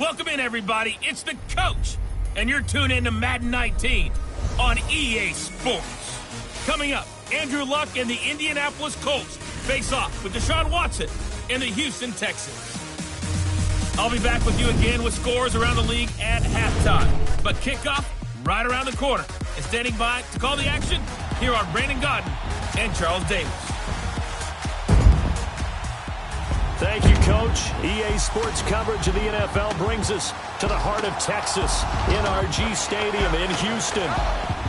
Welcome in, everybody. It's the coach, and you're tuned in to Madden 19 on EA Sports. Coming up, Andrew Luck and the Indianapolis Colts face off with Deshaun Watson and the Houston Texans. I'll be back with you again with scores around the league at halftime. But kickoff right around the corner. And standing by to call the action, here are Brandon Godden and Charles Davis. Thank you, Coach. EA Sports coverage of the NFL brings us to the heart of Texas, NRG Stadium in Houston.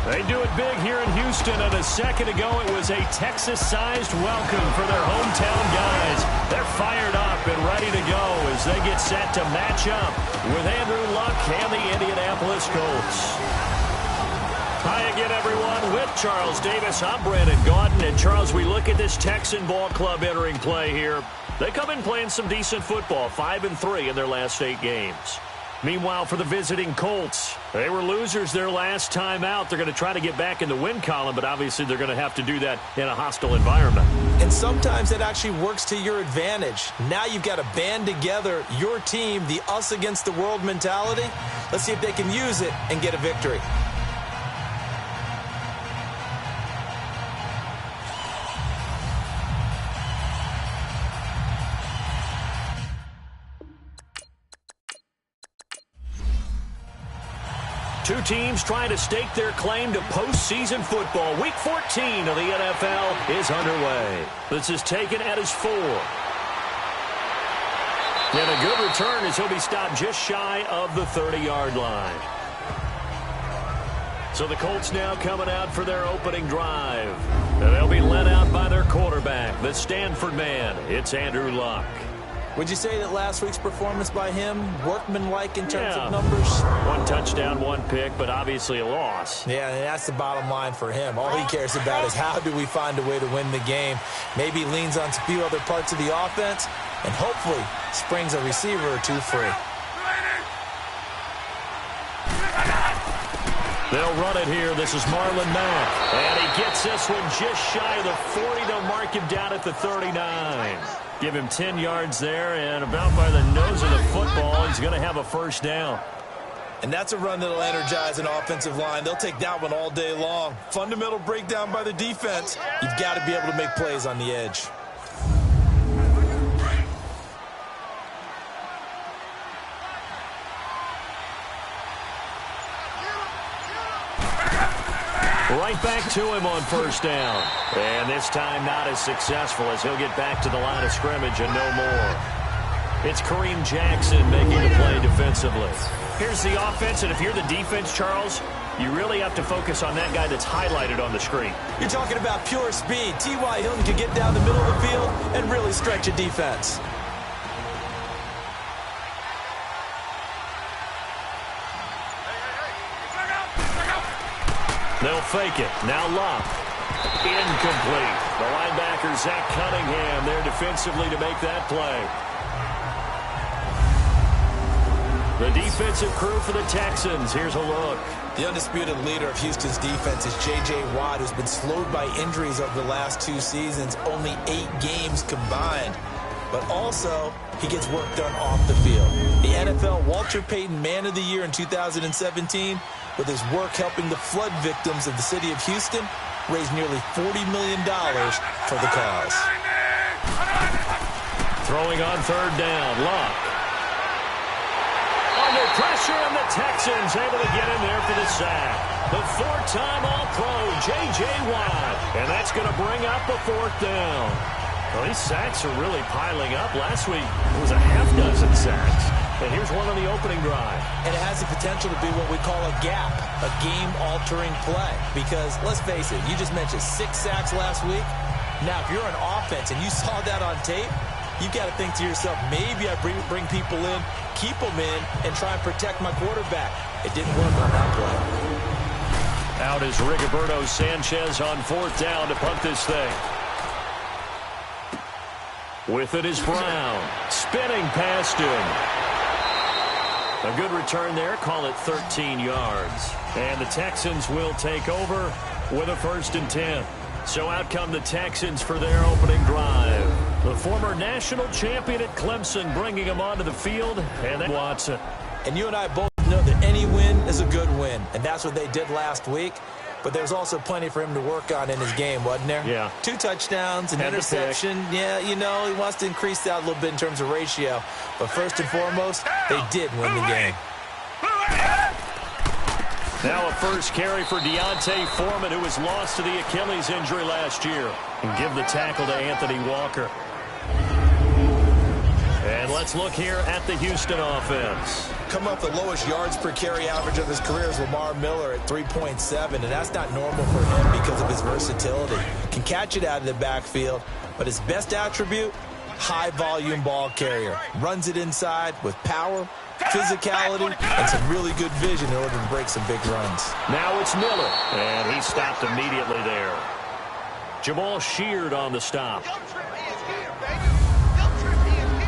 They do it big here in Houston, and a second ago it was a Texas-sized welcome for their hometown guys. They're fired up and ready to go as they get set to match up with Andrew Luck and the Indianapolis Colts. Hi again, everyone. With Charles Davis, I'm Brandon Godden. And, Charles, we look at this Texan ball club entering play here. They come in playing some decent football, 5-3 in their last 8 games. Meanwhile, for the visiting Colts, they were losers their last time out. They're going to try to get back in the win column, but obviously they're going to have to do that in a hostile environment. And sometimes it actually works to your advantage. Now you've got to band together your team, the us against the world mentality. Let's see if they can use it and get a victory. Two teams trying to stake their claim to postseason football. Week 14 of the NFL is underway. This is taken at his 4. And a good return as he'll be stopped just shy of the 30-yard line. So the Colts now coming out for their opening drive. And they'll be led out by their quarterback, the Stanford man. It's Andrew Luck. Would you say that last week's performance by him, workmanlike in terms of numbers? 1 touchdown, 1 pick, but obviously a loss. Yeah, and that's the bottom line for him. All he cares about is how do we find a way to win the game. Maybe he leans on a few other parts of the offense and hopefully springs a receiver or two free. They'll run it here. This is Marlon Mack. And he gets this one just shy of the 40 to mark him down at the 39. Give him 10 yards there, and about by the nose of the football, he's going to have a first down. And that's a run that'll energize an offensive line. They'll take that one all day long. Fundamental breakdown by the defense. You've got to be able to make plays on the edge. Right back to him on first down. And this time not as successful as he'll get back to the line of scrimmage and no more. It's Kareem Jackson making the play defensively. Here's the offense, and if you're the defense, Charles, you really have to focus on that guy that's highlighted on the screen. You're talking about pure speed. T.Y. Hilton can get down the middle of the field and really stretch a defense. They'll fake it. Now Luck. Incomplete. The linebacker, Zach Cunningham, there defensively to make that play. The defensive crew for the Texans. Here's a look. The undisputed leader of Houston's defense is J.J. Watt, who's been slowed by injuries over the last 2 seasons, only 8 games combined. But also, he gets work done off the field. The NFL Walter Payton Man of the Year in 2017, with his work helping the flood victims of the city of Houston, raised nearly $40 million for the cause. Throwing on third down, Luck. Under pressure, and the Texans able to get in there for the sack. The 4-time All-Pro, J.J. Watt. And that's going to bring up a 4th down. Well, these sacks are really piling up. Last week, it was a half-dozen sacks. And here's one on the opening drive. And it has the potential to be what we call a gap, a game-altering play. Because, let's face it, you just mentioned 6 sacks last week. Now, if you're an offense and you saw that on tape, you've got to think to yourself, maybe I bring people in, keep them in, and try and protect my quarterback. It didn't work on that play. Out is Rigoberto Sanchez on 4th down to punt this thing. With it is Brown, spinning past him. A good return there, call it 13 yards. And the Texans will take over with a 1st and 10. So out come the Texans for their opening drive. The former national champion at Clemson bringing him onto the field, and then Watson. And you and I both know that any win is a good win, and that's what they did last week. But there's also plenty for him to work on in his game, wasn't there? Yeah. 2 touchdowns, an interception. Yeah, you know, he wants to increase that a little bit in terms of ratio. But first and foremost, they did win the game. Now a first carry for Deontay Foreman, who was lost to the Achilles injury last year. And give the tackle to Anthony Walker. And let's look here at the Houston offense. Come up the lowest yards per carry average of his career is Lamar Miller at 3.7, and that's not normal for him because of his versatility. Can catch it out of the backfield, but his best attribute, high-volume ball carrier. Runs it inside with power, physicality, and some really good vision in order to break some big runs. Now it's Miller, and he stopped immediately there. Jamal Sheard on the stop.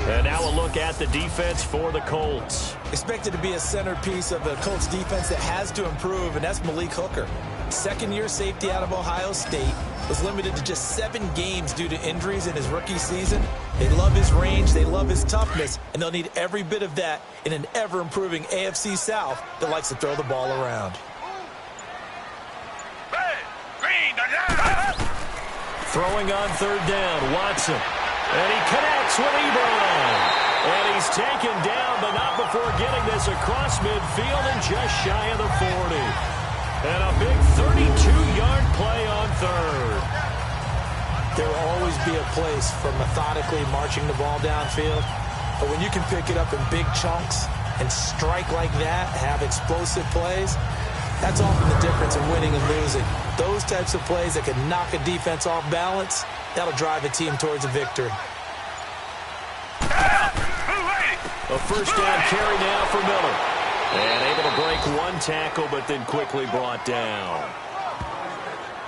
And now a look at the defense for the Colts. Expected to be a centerpiece of the Colts defense that has to improve, and that's Malik Hooker. Second-year safety out of Ohio State. Was limited to just 7 games due to injuries in his rookie season. They love his range, they love his toughness, and they'll need every bit of that in an ever-improving AFC South that likes to throw the ball around. Throwing on third down, Watson. And he connects with Ebron. And he's taken down, but not before getting this across midfield and just shy of the 40. And a big 32-yard play on third. There will always be a place for methodically marching the ball downfield. But when you can pick it up in big chunks and strike like that, have explosive plays, that's often the difference in winning and losing. Those types of plays that can knock a defense off balance, that'll drive a team towards a victory. A first down carry now for Miller. And able to break 1 tackle, but then quickly brought down.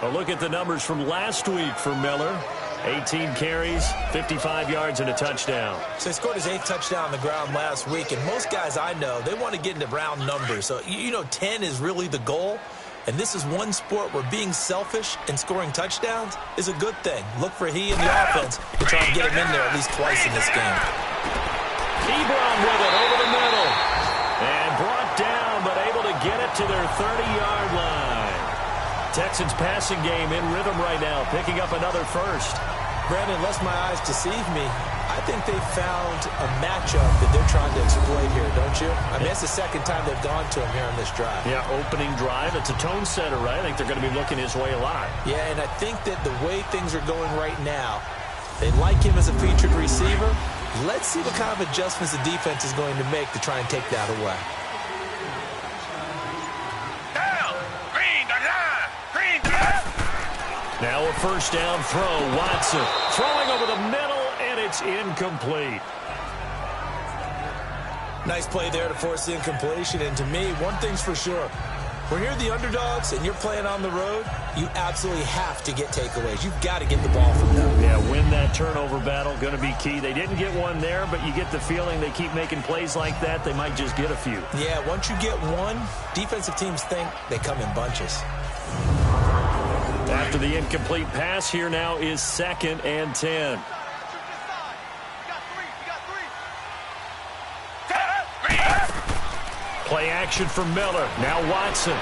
A look at the numbers from last week for Miller. 18 carries, 55 yards, and a touchdown. So he scored his 8th touchdown on the ground last week, and most guys I know, they want to get into round numbers. So, you know, 10 is really the goal. And this is one sport where being selfish and scoring touchdowns is a good thing. Look for he and the offense to try and get him in there at least twice in this game. Ebron with it over the middle. And brought down, but able to get it to their 30-yard line. Texans passing game in rhythm right now, picking up another first. Brandon, unless my eyes deceive me, I think they found a matchup that they're trying to exploit here, don't you? I mean, it's the second time they've gone to him here on this drive. Yeah, opening drive. It's a tone setter, right? I think they're going to be looking his way a lot. Yeah, and I think that the way things are going right now, they like him as a featured receiver. Let's see what kind of adjustments the defense is going to make to try and take that away. Now a first down throw. Watson throwing over the middle, and it's incomplete. Nice play there to force the incompletion. And to me, one thing's for sure. When you're the underdogs and you're playing on the road, you absolutely have to get takeaways. You've got to get the ball from them. Yeah, win that turnover battle, going to be key. They didn't get one there, but you get the feeling they keep making plays like that, they might just get a few. Yeah, once you get one, defensive teams think they come in bunches. After the incomplete pass, here now is 2nd and 10. Play action from Miller. Now Watson.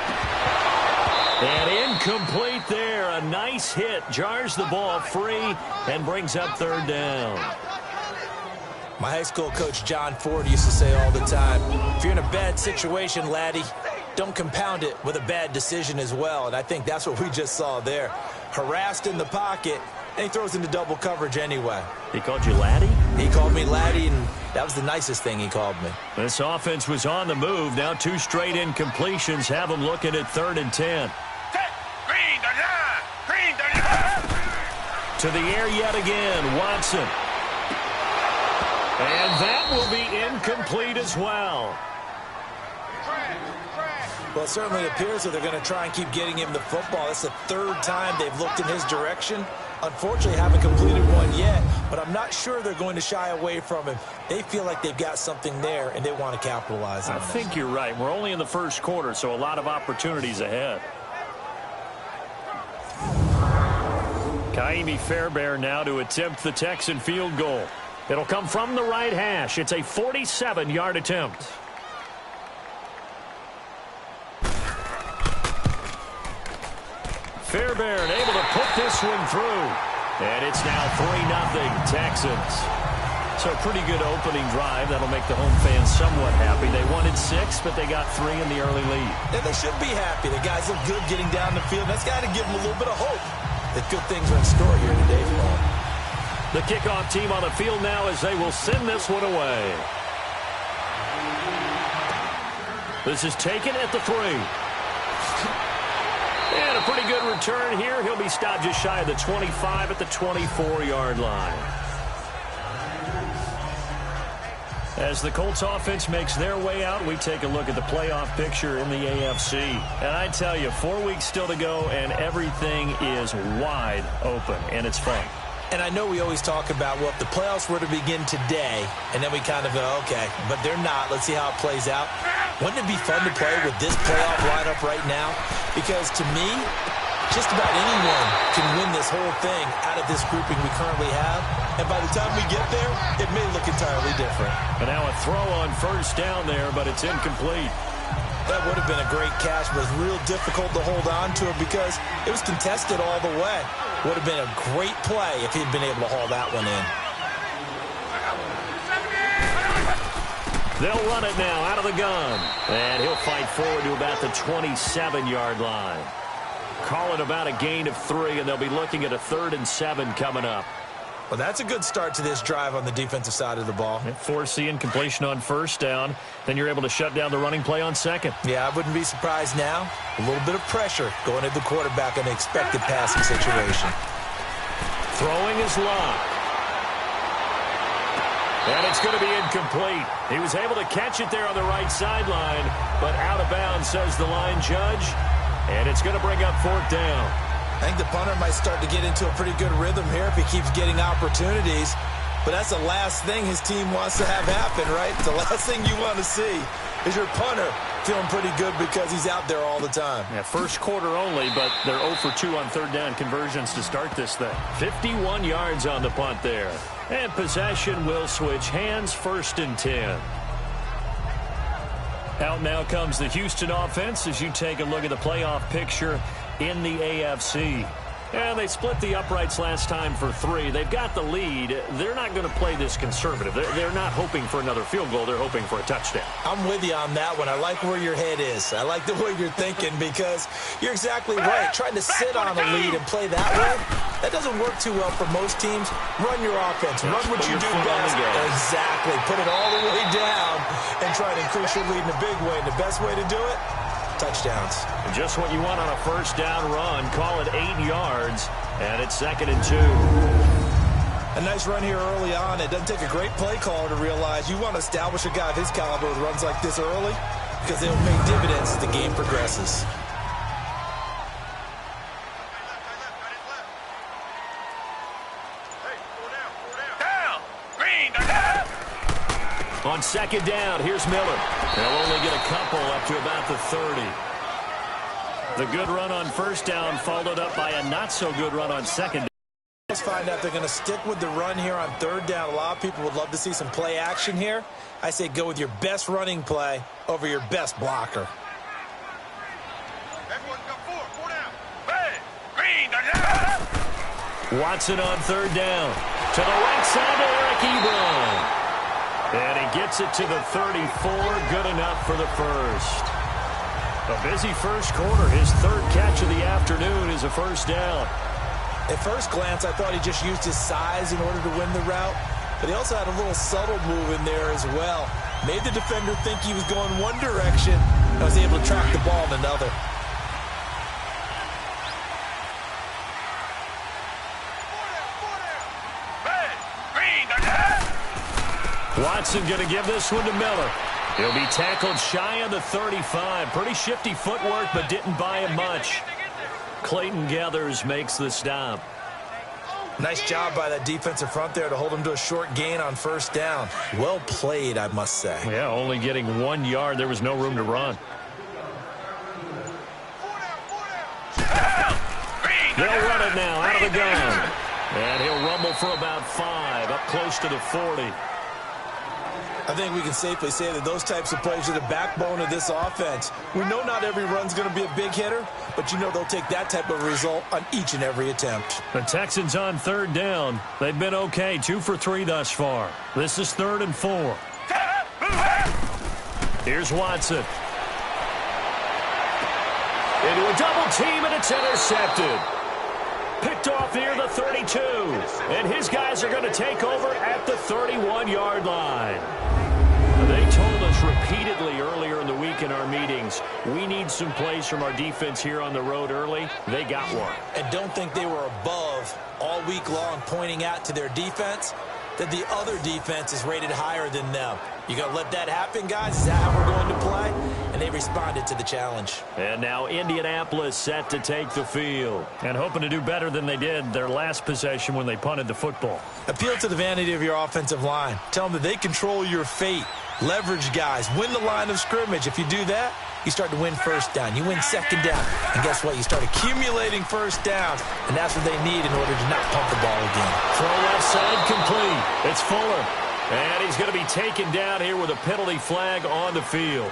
And incomplete there. A nice hit. Jars the ball free and brings up 3rd down. My high school coach, John Ford, used to say all the time, if you're in a bad situation, laddie, don't compound it with a bad decision as well. And I think that's what we just saw there. Harassed in the pocket, and he throws into double coverage anyway. He called you laddie? He called me laddie, and that was the nicest thing he called me. This offense was on the move. Now 2 straight incompletions have them looking at 3rd and 10. To the air yet again, Watson. And that will be incomplete as well. Well, it certainly appears that they're going to try and keep getting him the football. It's the 3rd time they've looked in his direction. Unfortunately, haven't completed one yet, but I'm not sure they're going to shy away from him. They feel like they've got something there, and they want to capitalize on it. I think you're right. We're only in the 1st quarter, so a lot of opportunities ahead. Kaimi Fairbairn now to attempt the Texan field goal. It'll come from the right hash. It's a 47-yard attempt. Fairbairn able to put this one through. And it's now 3-0 Texans. So a pretty good opening drive. That'll make the home fans somewhat happy. They wanted 6, but they got 3 in the early lead. And they should be happy. The guys look good getting down the field. That's got to give them a little bit of hope that good things are in store here today for them. The kickoff team on the field now as they will send this one away. This is taken at the 3. And a pretty good return here. He'll be stopped just shy of the 25 at the 24-yard line. As the Colts offense makes their way out, we take a look at the playoff picture in the AFC. And I tell you, 4 weeks still to go, and everything is wide open, and it's fun. And I know we always talk about, well, if the playoffs were to begin today, and then we kind of go, okay, but they're not. Let's see how it plays out. Wouldn't it be fun to play with this playoff lineup right now? Because to me, just about anyone can win this whole thing out of this grouping we currently have. And by the time we get there, it may look entirely different. And now a throw on first down there, but it's incomplete. That would have been a great catch, but it was real difficult to hold on to it because it was contested all the way. Would have been a great play if he'd been able to haul that one in. They'll run it now out of the gun. And he'll fight forward to about the 27-yard line. Call it about a gain of 3, and they'll be looking at a 3rd and 7 coming up. Well, that's a good start to this drive on the defensive side of the ball. Force the incompletion on first down. Then you're able to shut down the running play on second. Yeah, I wouldn't be surprised now. A little bit of pressure going at the quarterback in the expected passing situation. Throwing is locked. And it's going to be incomplete. He was able to catch it there on the right sideline, but out of bounds, says the line judge. And it's going to bring up 4th down. I think the punter might start to get into a pretty good rhythm here if he keeps getting opportunities. But that's the last thing his team wants to have happen, right? The last thing you want to see is your punter feeling pretty good because he's out there all the time. Yeah, first quarter only, but they're 0 for 2 on 3rd down conversions to start this thing. 51 yards on the punt there. And possession will switch hands, 1st and 10. Out now comes the Houston offense as you take a look at the playoff picture in the AFC. And they split the uprights last time for 3. They've got the lead. They're not going to play this conservative. They're not hoping for another field goal. They're hoping for a touchdown. I'm with you on that one. I like where your head is. I like the way you're thinking because you're exactly right. Trying to sit on a lead and play that way, that doesn't work too well for most teams. Run your offense. Run what you do best. Exactly. Put it all the way down and try to increase your lead in a big way. And the best way to do it, touchdowns. Just what you want on a first down run. Call it 8 yards, and it's 2nd and 2. A nice run here early on. It doesn't take a great play caller to realize you want to establish a guy of his caliber with runs like this early because they'll pay dividends as the game progresses. On 2nd down, here's Miller. They'll only get a couple up to about the 30. The good run on first down followed up by a not-so-good run on 2nd down. Let's find out if they're going to stick with the run here on 3rd down. A lot of people would love to see some play action here. I say go with your best running play over your best blocker. Watson on 3rd down. To the right side to Eric Ebron. And he gets it to the 34. Good enough for the first. A busy first quarter. His 3rd catch of the afternoon is a first down. At first glance, I thought he just used his size in order to win the route. But he also had a little subtle move in there as well. Made the defender think he was going one direction and was able to track the ball in another. Watson going to give this one to Miller. He'll be tackled shy of the 35. Pretty shifty footwork, but didn't buy him much. Clayton Gathers makes the stop. Nice job by that defensive front there to hold him to a short gain on first down. Well played, I must say. Yeah, only getting 1 yard. There was no room to run. They'll run it now out of the gun. And he'll rumble for about 5, up close to the 40. I think we can safely say that those types of plays are the backbone of this offense. We know not every run's going to be a big hitter, but you know they'll take that type of result on each and every attempt. The Texans on third down. They've been okay, 2 for 3 thus far. This is 3rd and 4. Here's Watson. Into a double team, and it's intercepted. Picked off near the 32. And his guys are going to take over at the 31-yard line. They told us repeatedly earlier in the week in our meetings, we need some plays from our defense here on the road early. They got one. And don't think they were above all week long pointing out to their defense that the other defense is rated higher than them. You going to let that happen, guys? Is that how we're going to play? And they responded to the challenge. And now Indianapolis set to take the field. And hoping to do better than they did their last possession when they punted the football. Appeal to the vanity of your offensive line. Tell them that they control your fate. Leverage guys. Win the line of scrimmage. If you do that, you start to win first down. You win second down. And guess what? You start accumulating first downs. And that's what they need in order to not pump the ball again. Throw left side complete. It's Fuller. And he's going to be taken down here with a penalty flag on the field.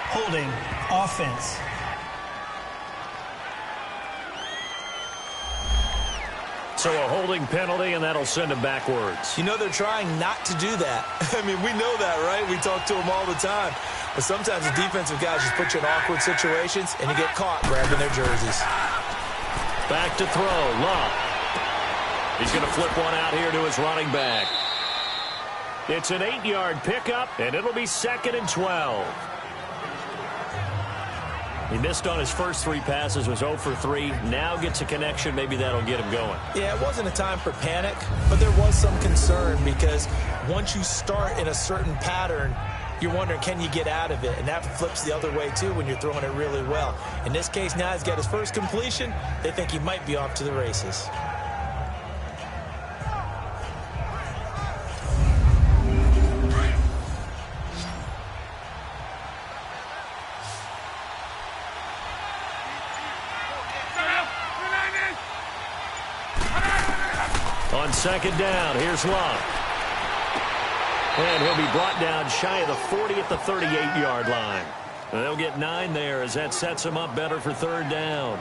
Holding offense. So a holding penalty, and that'll send him backwards. You know they're trying not to do that. I mean, we know that, right? We talk to them all the time. But sometimes the defensive guys just put you in awkward situations, and you get caught grabbing their jerseys. Back to throw. Love. He's going to flip one out here to his running back. It's an 8-yard pickup, and it'll be 2nd and 12. He missed on his first 3 passes, was 0 for 3. Now gets a connection. Maybe that'll get him going. Yeah, it wasn't a time for panic, but there was some concern because once you start in a certain pattern, you're wondering, can you get out of it? And that flips the other way, too, when you're throwing it really well. In this case, now he's got his first completion. They think he might be off to the races. On 2nd down, here's Love. And he'll be brought down shy of the 40 at the 38-yard line. And they'll get 9 there as that sets him up better for 3rd down.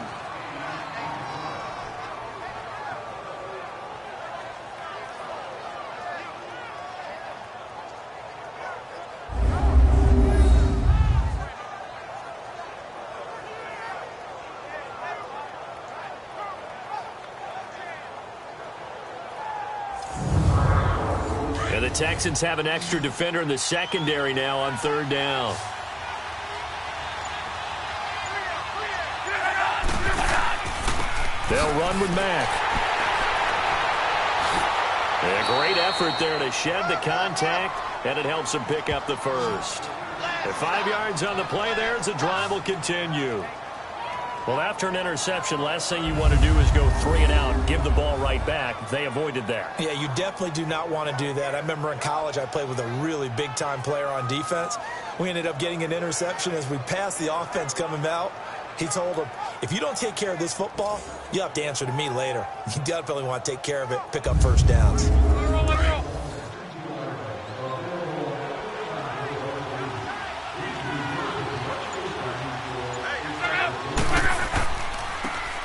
And the Texans have an extra defender in the secondary now on 3rd down. They'll run with Mack. A great effort there to shed the contact, and it helps him pick up the first. At 5 yards on the play there as the drive will continue. Well, after an interception, last thing you want to do is go 3 and out, give the ball right back. They avoided that. Yeah, you definitely do not want to do that. I remember in college I played with a really big-time player on defense. We ended up getting an interception as we passed the offense coming out. He told him, if you don't take care of this football, you have to answer to me later. You definitely want to take care of it, pick up first downs.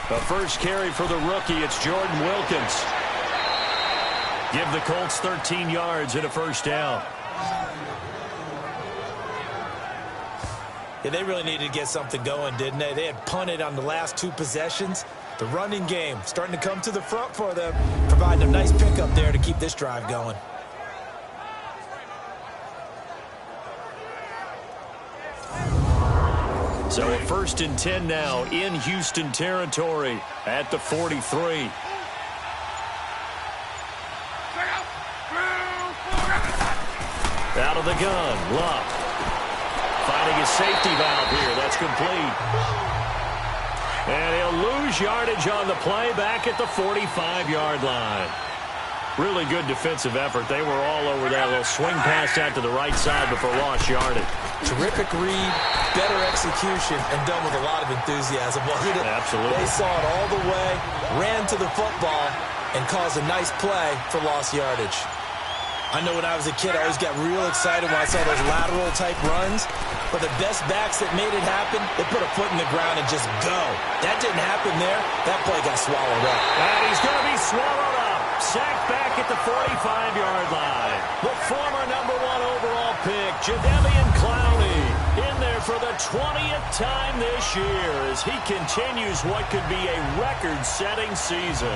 The first carry for the rookie, it's Jordan Wilkins. Give the Colts 13 yards and a first down. Yeah, they really needed to get something going, didn't they? They had punted on the last 2 possessions. The running game starting to come to the front for them, providing a nice pickup there to keep this drive going. So a 1st and 10 now in Houston territory at the 43. Out of the gun, Love. Finding his safety valve here. That's complete. And he'll lose yardage on the play back at the 45-yard line. Really good defensive effort. They were all over that little swing pass out to the right side before lost yardage. Terrific read, better execution, and done with a lot of enthusiasm, wasn't it? Absolutely. They saw it all the way, ran to the football, and caused a nice play for lost yardage. I know when I was a kid, I always got real excited when I saw those lateral-type runs. But the best backs that made it happen, they put a foot in the ground and just go. That didn't happen there. That play got swallowed up. And he's going to be swallowed up. Sacked back at the 45-yard line. The former number 1 overall pick, Jadeveon Clowney, in there for the 20th time this year as he continues what could be a record-setting season.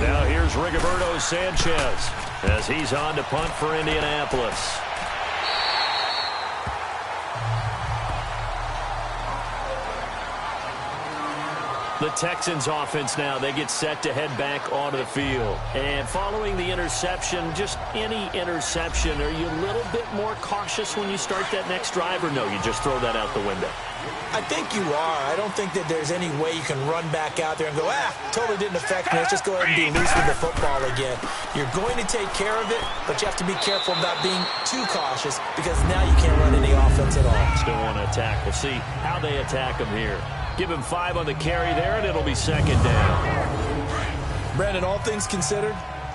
Now here's Rigoberto Sanchez as he's on to punt for Indianapolis. The Texans offense now, they get set to head back onto the field. And following the interception, just any interception, are you a little bit more cautious when you start that next drive, or no, you just throw that out the window? I think you are. I don't think that there's any way you can run back out there and go, totally didn't affect me. Let's just go ahead and be loose with the football again. You're going to take care of it, but you have to be careful about being too cautious because now you can't run any offense at all. Still want to attack. We'll see how they attack him here. Give him 5 on the carry there, and it'll be second down. Brandon, all things considered,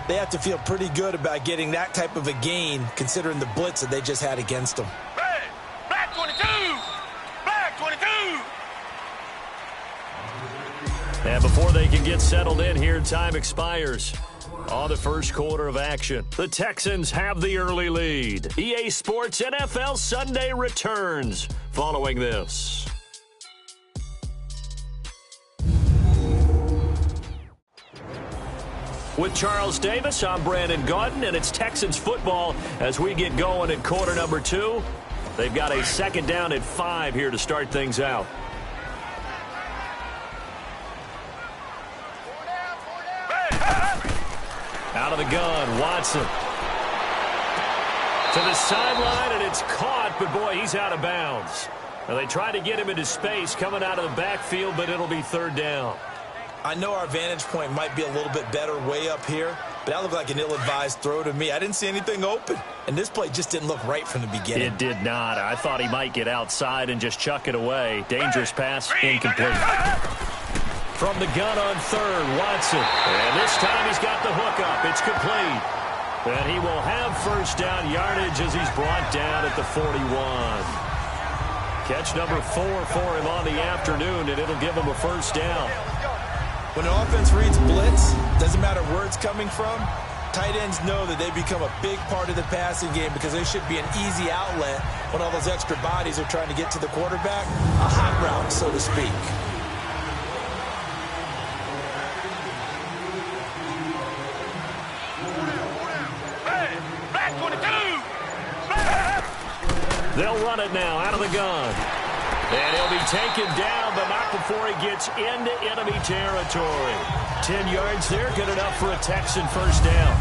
they have to feel pretty good about getting that type of a gain considering the blitz that they just had against them. Black 22! Black 22! And before they can get settled in here, time expires on the first quarter of action. The Texans have the early lead. EA Sports NFL Sunday returns following this. With Charles Davis, I'm Brandon Gaudin, and it's Texans football as we get going in quarter number 2. They've got a second down at 5 here to start things out. Out of the gun, Watson. To the sideline, and it's caught, but boy, he's out of bounds. Now they try to get him into space coming out of the backfield, but it'll be third down. I know our vantage point might be a little bit better way up here, but that looked like an ill-advised throw to me. I didn't see anything open, and this play just didn't look right from the beginning. It did not. I thought he might get outside and just chuck it away. Dangerous pass, incomplete. From the gun on third, Watson. And this time he's got the hook up. It's complete. And he will have first down yardage as he's brought down at the 41. Catch number 4 for him on the afternoon, and it'll give him a first down. When an offense reads blitz, doesn't matter where it's coming from, tight ends know that they become a big part of the passing game because they should be an easy outlet when all those extra bodies are trying to get to the quarterback. A hot route, so to speak. They'll run it now out of the gun. And he'll be taken down, but not before he gets into enemy territory. 10 yards there, good enough for a Texan first down.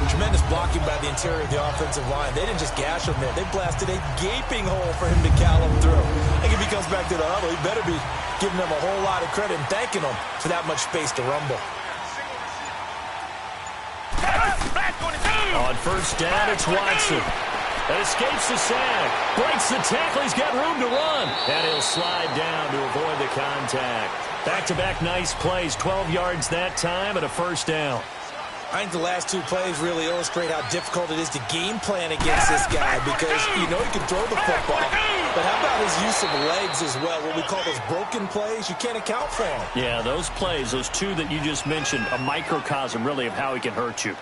Tremendous blocking by the interior of the offensive line. They didn't just gash him there. They blasted a gaping hole for him to callum through. I think if he comes back to the huddle, he better be giving them a whole lot of credit and thanking them for that much space to rumble. On first down, it's Watson. Escapes the sack, breaks the tackle, he's got room to run, and he'll slide down to avoid the contact. Back-to-back nice plays, 12 yards that time and a first down. I think the last 2 plays really illustrate how difficult it is to game plan against this guy because you know he can throw the football, but how about his use of legs as well, what we call those broken plays? You can't account for them. Yeah, those plays, those 2 that you just mentioned, a microcosm really of how he can hurt you.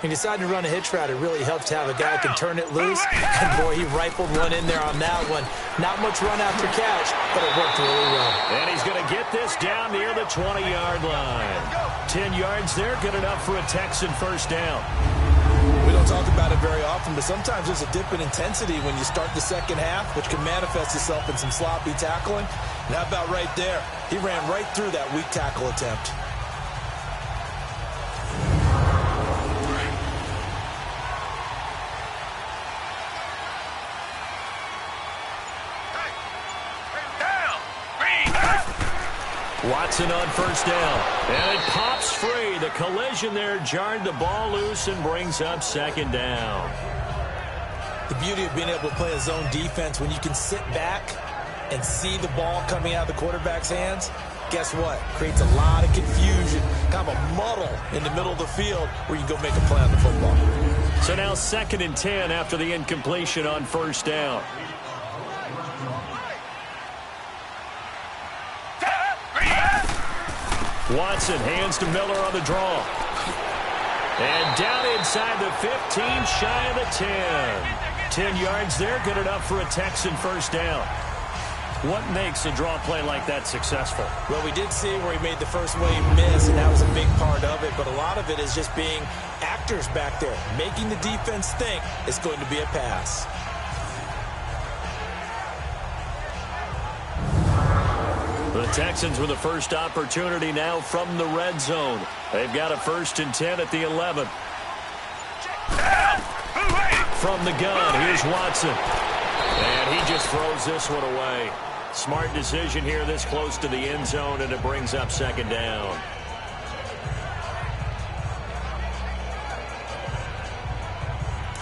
He decided to run a hitch route. It really helps to have a guy who can turn it loose. And, boy, he rifled one in there on that one. Not much run after catch, but it worked really well. And he's going to get this down near the 20-yard line. 10 yards there, good enough for a Texan first down. We don't talk about it very often, but sometimes there's a dip in intensity when you start the second half, which can manifest itself in some sloppy tackling. And how about right there? He ran right through that weak tackle attempt. Watson on first down, and it pops free. The collision there jarred the ball loose and brings up second down. The beauty of being able to play a zone defense when you can sit back and see the ball coming out of the quarterback's hands, guess what? Creates a lot of confusion, kind of a muddle in the middle of the field where you can go make a play on the football. So now 2nd and 10 after the incompletion on 1st down. Watson hands to Miller on the draw. And down inside the 15, shy of the 10. 10 yards there, good enough for a Texan 1st down. What makes a draw play like that successful? Well, we did see where he made the first wave miss, and that was a big part of it. But a lot of it is just being actors back there, making the defense think it's going to be a pass. The Texans with the first opportunity now from the red zone. They've got a 1st and 10 at the 11. From the gun, here's Watson. And he just throws this one away. Smart decision here this close to the end zone, and it brings up 2nd down.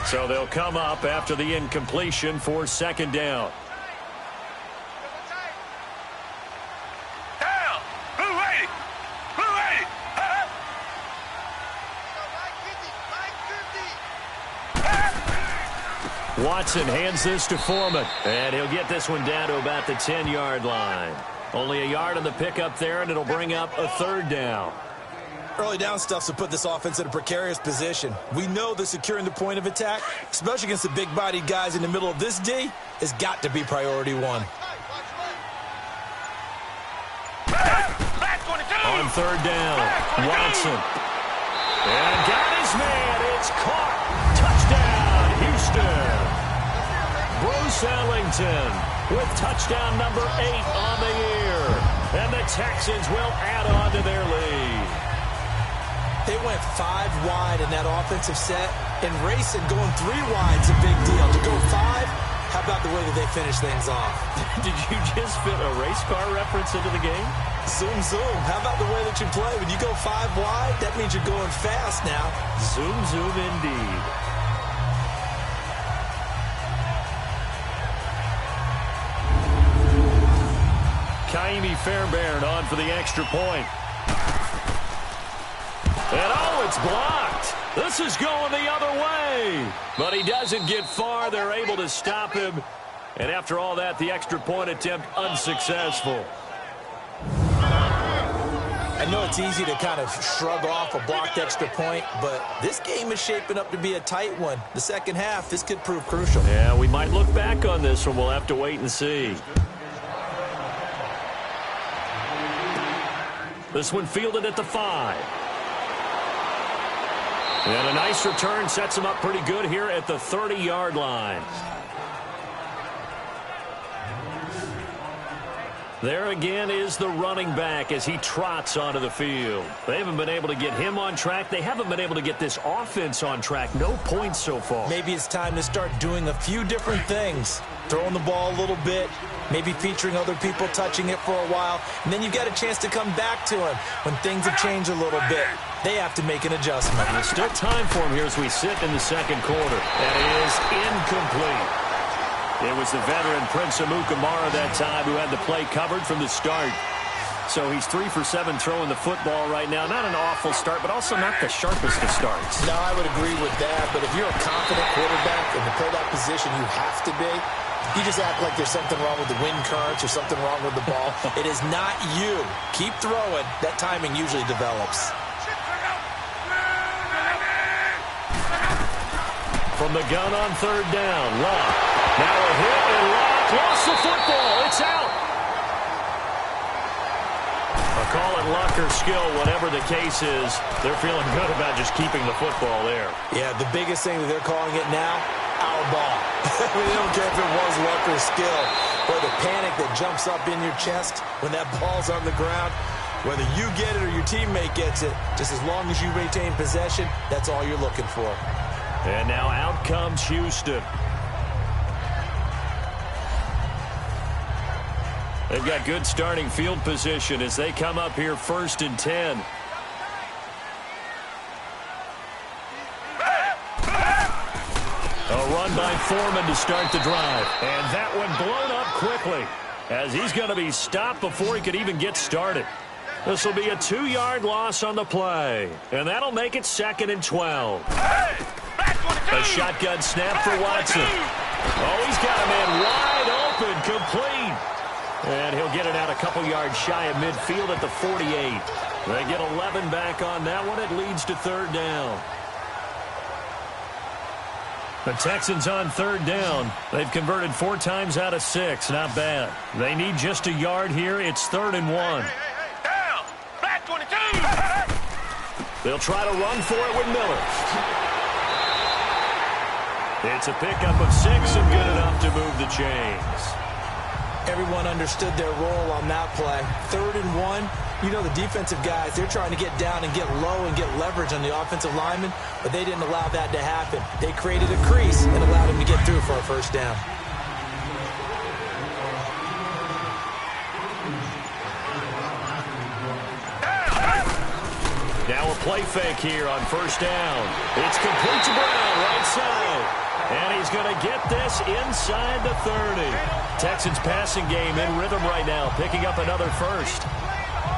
So they'll come up after the incompletion for 2nd down. Watson hands this to Foreman, and he'll get this one down to about the 10-yard line. Only a yard on the pickup there, and it'll bring up a 3rd down. Early down stuff to put this offense in a precarious position. We know that securing the point of attack, especially against the big-bodied guys in the middle of this D, has got to be priority 1. On 3rd down, Watson. And got his man. It's caught. Touchdown, Houston. Bruce Ellington with touchdown number 8 on the year. And the Texans will add on to their lead. They went 5 wide in that offensive set, and racing going 3 wide's a big deal. To go 5, how about the way that they finish things off? Did you just fit a race car reference into the game? Zoom, zoom. How about the way that you play? When you go 5 wide, that means you're going fast now. Zoom, zoom indeed. Kaimi Fairbairn on for the extra point. And oh, it's blocked. This is going the other way. But he doesn't get far. They're able to stop him. And after all that, the extra point attempt unsuccessful. I know it's easy to kind of shrug off a blocked extra point, but this game is shaping up to be a tight one. The second half, this could prove crucial. Yeah, we might look back on this one. We'll have to wait and see. This one fielded at the 5. And a nice return sets him up pretty good here at the 30-yard line. There again is the running back as he trots onto the field. They haven't been able to get him on track. They haven't been able to get this offense on track. No points so far. Maybe it's time to start doing a few different things. Throwing the ball a little bit, maybe featuring other people touching it for a while, and then you've got a chance to come back to him when things have changed a little bit. They have to make an adjustment. There's still time for him here as we sit in the second quarter. That is incomplete. It was the veteran Prince Amukamara that time who had the play covered from the start. So he's 3 for 7 throwing the football right now. Not an awful start, but also not the sharpest of starts. No, I would agree with that. But if you're a confident quarterback and to play that position, you have to be. You just act like there's something wrong with the wind currents or something wrong with the ball. It is not you. Keep throwing. That timing usually develops. From the gun on 3rd down, Luck. Now a hit, and Luck lost the football. It's out. Call it luck or skill, whatever the case is. They're feeling good about just keeping the football there. Yeah, the biggest thing that they're calling it now, our ball. I mean, they don't care if it was luck or skill. Or the panic that jumps up in your chest when that ball's on the ground. Whether you get it or your teammate gets it, just as long as you retain possession, that's all you're looking for. And now out comes Houston. They've got good starting field position as they come up here 1st and 10. A run by Foreman to start the drive. And that one blown up quickly as he's going to be stopped before he could even get started. This will be a 2-yard loss on the play. And that'll make it 2nd and 12. A shotgun snap for Watson. Oh, he's got a man wide open, complete. And he'll get it out a couple yards shy of midfield at the 48. They get 11 back on that one. It leads to 3rd down. The Texans on 3rd down. They've converted 4 times out of 6. Not bad. They need just a yard here. It's 3rd and 1. Down. Back 22. They'll try to run for it with Miller. It's a pickup of 6 and good enough to move the chains. Everyone understood their role on that play. 3rd and 1. You know the defensive guys, they're trying to get down and get low and get leverage on the offensive lineman, but they didn't allow that to happen. They created a crease and allowed him to get through for a 1st down. Now a play fake here on 1st down. It's complete to Brown, right side. And he's going to get this inside the 30. Texans passing game in rhythm right now, picking up another 1st.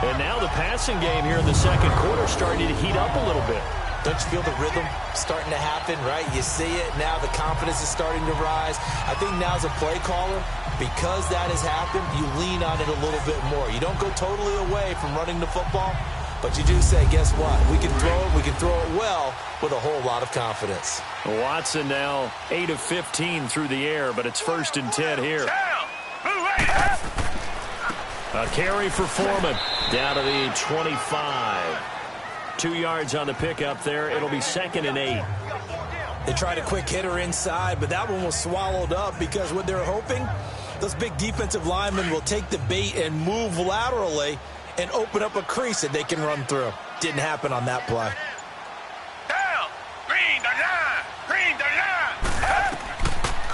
And now the passing game here in the 2nd quarter starting to heat up a little bit. Don't you feel the rhythm starting to happen, right? You see it. Now the confidence is starting to rise. I think now as a play caller, because that has happened, you lean on it a little bit more. You don't go totally away from running the football, but you do say, guess what? We can throw it. We can throw it well with a whole lot of confidence. Watson now 8 of 15 through the air, but it's 1st and 10 here. A carry for Foreman down to the 25. 2 yards on the pickup there. It'll be 2nd and 8. They tried a quick hitter inside, but that one was swallowed up because what they're hoping, those big defensive linemen will take the bait and move laterally and open up a crease that they can run through. Didn't happen on that play. Down. Green the line. Green the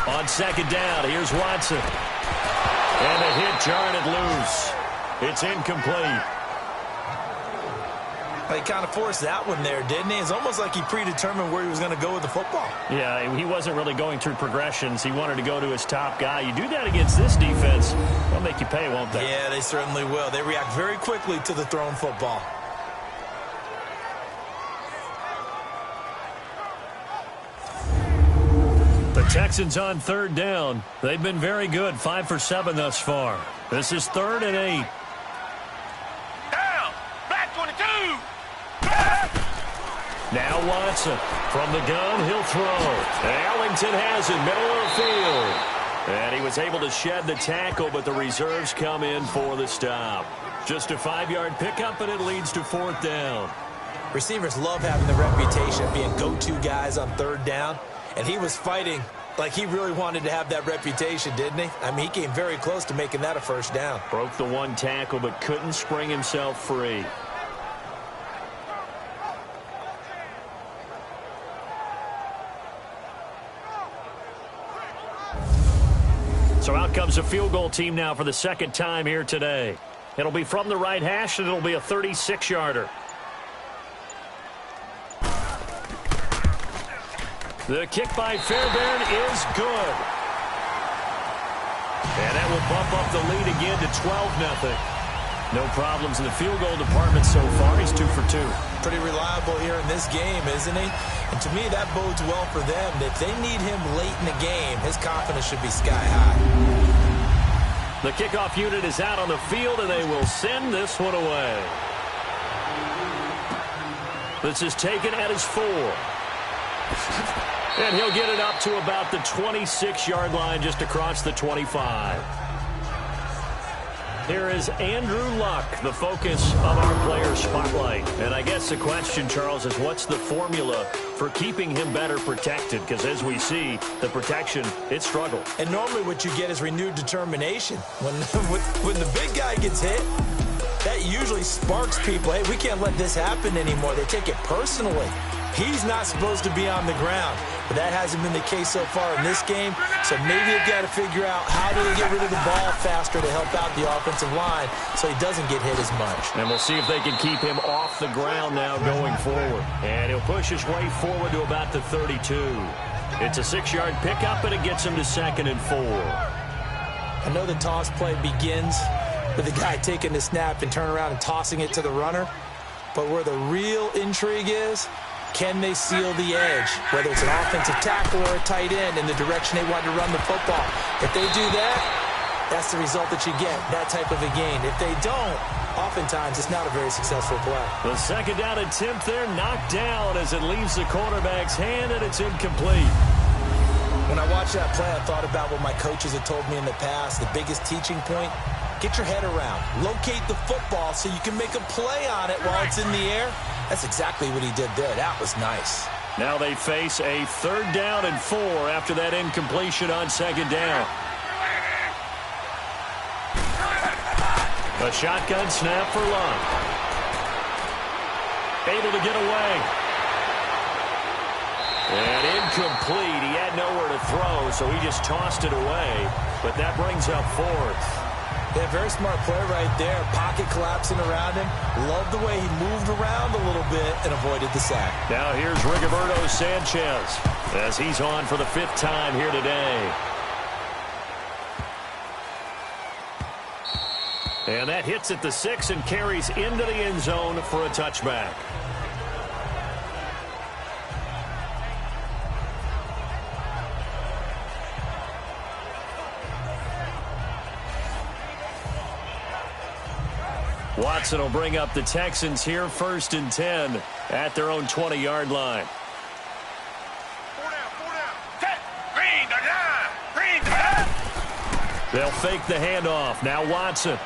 line. On 2nd down, here's Watson. And a hit jarred it loose. It's incomplete. He kind of forced that one there, didn't he? It's almost like he predetermined where he was going to go with the football. Yeah, he wasn't really going through progressions. He wanted to go to his top guy. You do that against this defense, they'll make you pay, won't they? Yeah, they certainly will. They react very quickly to the thrown football. The Texans on 3rd down. They've been very good, 5 for 7 thus far. This is 3rd and 8. Down. Back 22. Now Watson from the gun, he'll throw. Arlington has it, middle of the field. And he was able to shed the tackle, but the reserves come in for the stop. Just a 5-yard pickup, and it leads to 4th down. Receivers love having the reputation of being go-to guys on 3rd down. And he was fighting like he really wanted to have that reputation, didn't he? I mean, he came very close to making that a 1st down. Broke the 1 tackle, but couldn't spring himself free. So out comes a field goal team now for the 2nd time here today. It'll be from the right hash, and it'll be a 36-yarder. The kick by Fairbairn is good. And that will bump up the lead again to 12-0. No problems in the field goal department so far. He's 2 for 2. Pretty reliable here in this game, isn't he? And to me, that bodes well for them. If they need him late in the game, his confidence should be sky high. The kickoff unit is out on the field, and they will send this one away. This is taken at his 4. And he'll get it up to about the 26-yard line, just across the 25. Here is Andrew Luck, the focus of our player spotlight. And I guess the question, Charles, is what's the formula for keeping him better protected? Because as we see, the protection, it struggled. And normally what you get is renewed determination. When the big guy gets hit, that usually sparks people. Hey, we can't let this happen anymore. They take it personally. He's not supposed to be on the ground, but that hasn't been the case so far in this game. So maybe they've got to figure out how do they get rid of the ball faster to help out the offensive line so he doesn't get hit as much. And we'll see if they can keep him off the ground now going forward. And he'll push his way forward to about the 32. It's a 6-yard pickup, and it gets him to 2nd and 4. I know the toss play begins with the guy taking the snap and turning around and tossing it to the runner. But where the real intrigue is, can they seal the edge, whether it's an offensive tackle or a tight end in the direction they want to run the football? If they do that, that's the result that you get, that type of a gain. If they don't, oftentimes it's not a very successful play. The 2nd down attempt there knocked down as it leaves the quarterback's hand, and it's incomplete. When I watched that play, I thought about what my coaches had told me in the past. The biggest teaching point, get your head around. Locate the football so you can make a play on it while it's in the air. That's exactly what he did there. That was nice. Now they face a 3rd down and 4 after that incompletion on 2nd down. A shotgun snap for Luck. Able to get away. And incomplete. He had nowhere to throw, so he just tossed it away. But that brings up 4th. Yeah, very smart play right there. Pocket collapsing around him. Love the way he moved around a little bit and avoided the sack. Now here's Rigoberto Sanchez as he's on for the 5th time here today. And that hits at the 6 and carries into the end zone for a touchback. Watson will bring up the Texans here, 1st and 10 at their own 20-yard line. They'll fake the handoff. Now Watson.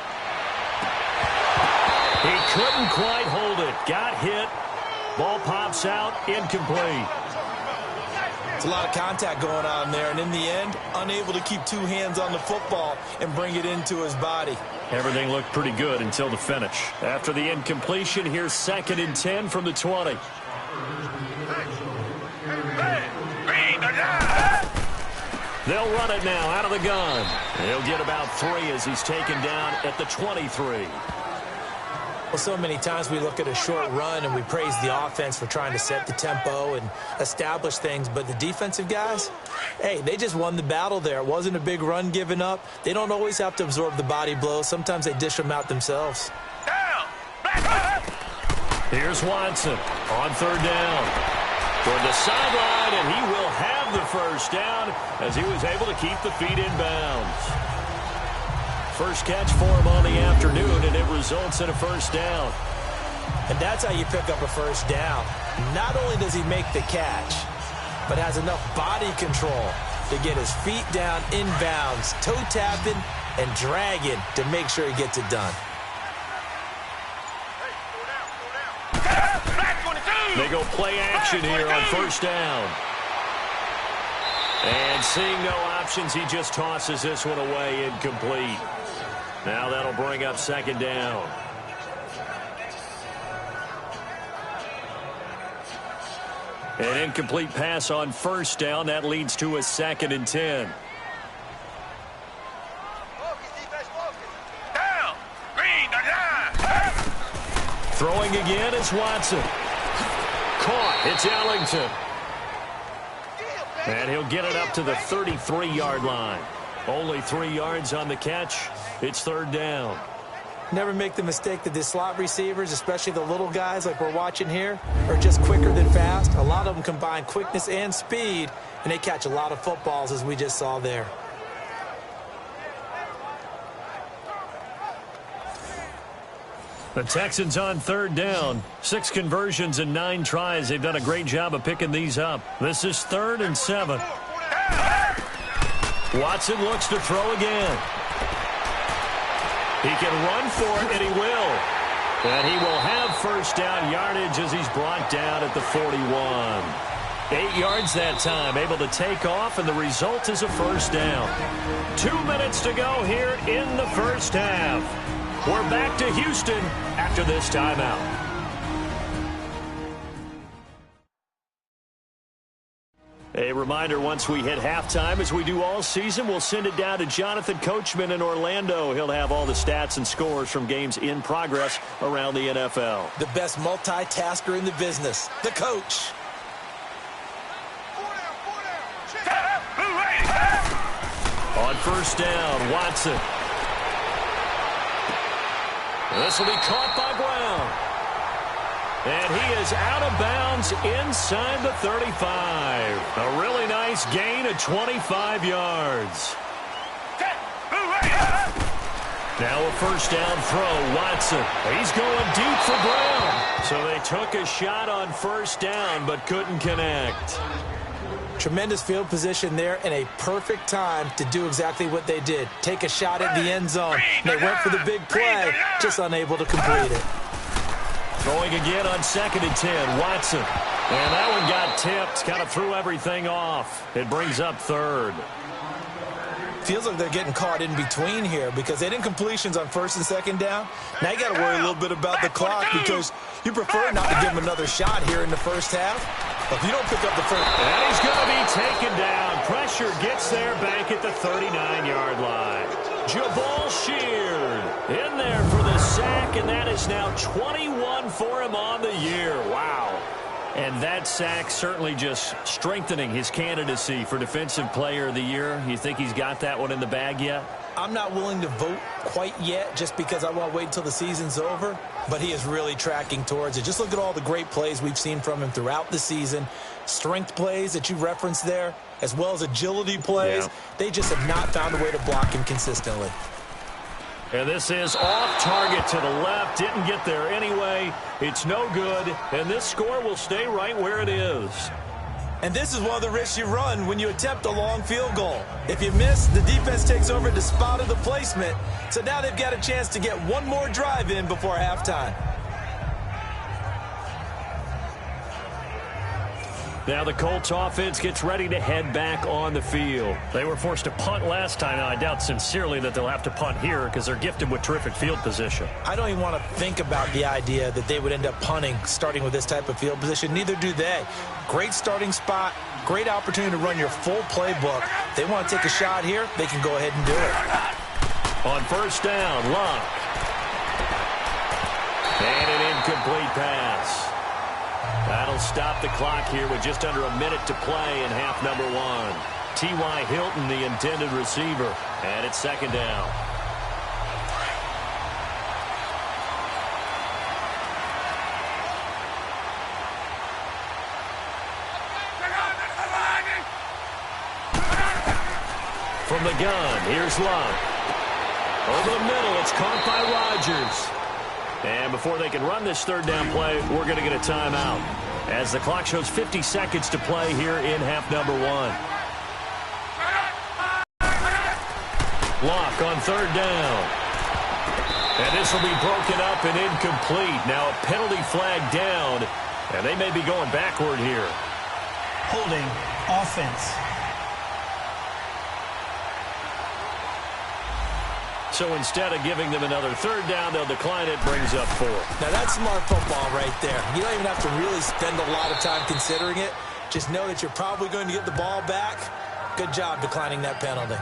He couldn't quite hold it. Got hit. Ball pops out. Incomplete. It's a lot of contact going on there, and in the end, unable to keep 2 hands on the football and bring it into his body. Everything looked pretty good until the finish. After the incompletion, here's 2nd and 10 from the 20. They'll run it now out of the gun. He'll get about 3 as he's taken down at the 23. Well, so many times we look at a short run and we praise the offense for trying to set the tempo and establish things, but the defensive guys, hey, they just won the battle there. It wasn't a big run given up. They don't always have to absorb the body blows. Sometimes they dish them out themselves. Here's Watson on 3rd down. Toward the sideline, and he will have the 1st down as he was able to keep the feet in bounds. First catch for him on the afternoon, and it results in a 1st down. And that's how you pick up a 1st down. Not only does he make the catch, but has enough body control to get his feet down in bounds, toe tapping and dragging to make sure he gets it done. They go play action here on 1st down. And seeing no options, he just tosses this one away, incomplete. Now that'll bring up 2nd down. An incomplete pass on 1st down. That leads to a 2nd and 10. Throwing again, it's Watson. Caught. It's Ellington. And he'll get it up to the 33-yard line. Only 3 yards on the catch. It's 3rd down. Never make the mistake that the slot receivers, especially the little guys like we're watching here, are just quicker than fast. A lot of them combine quickness and speed, and they catch a lot of footballs, as we just saw there. The Texans on 3rd down. 6 conversions and 9 tries. They've done a great job of picking these up. This is 3rd and 7. Watson looks to throw again. He can run for it, and he will. And he will have 1st down yardage as he's brought down at the 41. 8 yards that time, able to take off, and the result is a 1st down. 2 minutes to go here in the 1st half. We're back to Houston after this timeout. A reminder, once we hit halftime, as we do all season, we'll send it down to Jonathan Coachman in Orlando. He'll have all the stats and scores from games in progress around the NFL. The best multitasker in the business, the coach. first down. Watson. This will be caught by Brown. And he is out of bounds inside the 35. A really nice gain of 25 yards. Now a first down throw. Watson. He's going deep for Brown. So they took a shot on first down but couldn't connect. Tremendous field position there and a perfect time to do exactly what they did. Take a shot at the end zone. They went for the big play, just unable to complete it. Throwing again on 2nd and 10. Watson. And that one got tipped. Kind of threw everything off. It brings up 3rd. Feels like they're getting caught in between here because they didn't completions on 1st and 2nd down. Now you got to worry a little bit about the clock because you prefer not to give them another shot here in the first half. But if you don't pick up the first... And he's going to be taken down. Pressure gets there back at the 39-yard line. Jabal Sheard in there for the sack, and that is now 21 for him on the year. Wow. And that sack certainly just strengthening his candidacy for Defensive Player of the Year. You think he's got that one in the bag yet? I'm not willing to vote quite yet just because I want to wait until the season's over, but he is really tracking towards it. Just look at all the great plays we've seen from him throughout the season. Strength plays that you referenced there, as well as agility plays. Yeah. They just have not found a way to block him consistently. And this is off target to the left. Didn't get there anyway. It's no good. And this score will stay right where it is. And this is one of the risks you run when you attempt a long field goal. If you miss, the defense takes over the spot of the placement. So now they've got a chance to get one more drive in before halftime. Now the Colts offense gets ready to head back on the field. They were forced to punt last time. Now, I doubt sincerely that they'll have to punt here because they're gifted with terrific field position. I don't even want to think about the idea that they would end up punting starting with this type of field position. Neither do they. Great starting spot, great opportunity to run your full playbook. They want to take a shot here, they can go ahead and do it. On first down, Luck. And an incomplete pass. That'll stop the clock here with just under a minute to play in half number 1. T.Y. Hilton, the intended receiver, and it's 2nd down. From the gun, here's Luck. Over the middle, it's caught by Rodgers. And before they can run this 3rd down play, we're going to get a timeout as the clock shows 50 seconds to play here in half number 1. Luck on 3rd down. And this will be broken up and incomplete. Now a penalty flag down, and they may be going backward here. Holding offense. So instead of giving them another 3rd down, they'll decline it, brings up 4. Now that's smart football right there. You don't even have to really spend a lot of time considering it. Just know that you're probably going to get the ball back. Good job declining that penalty.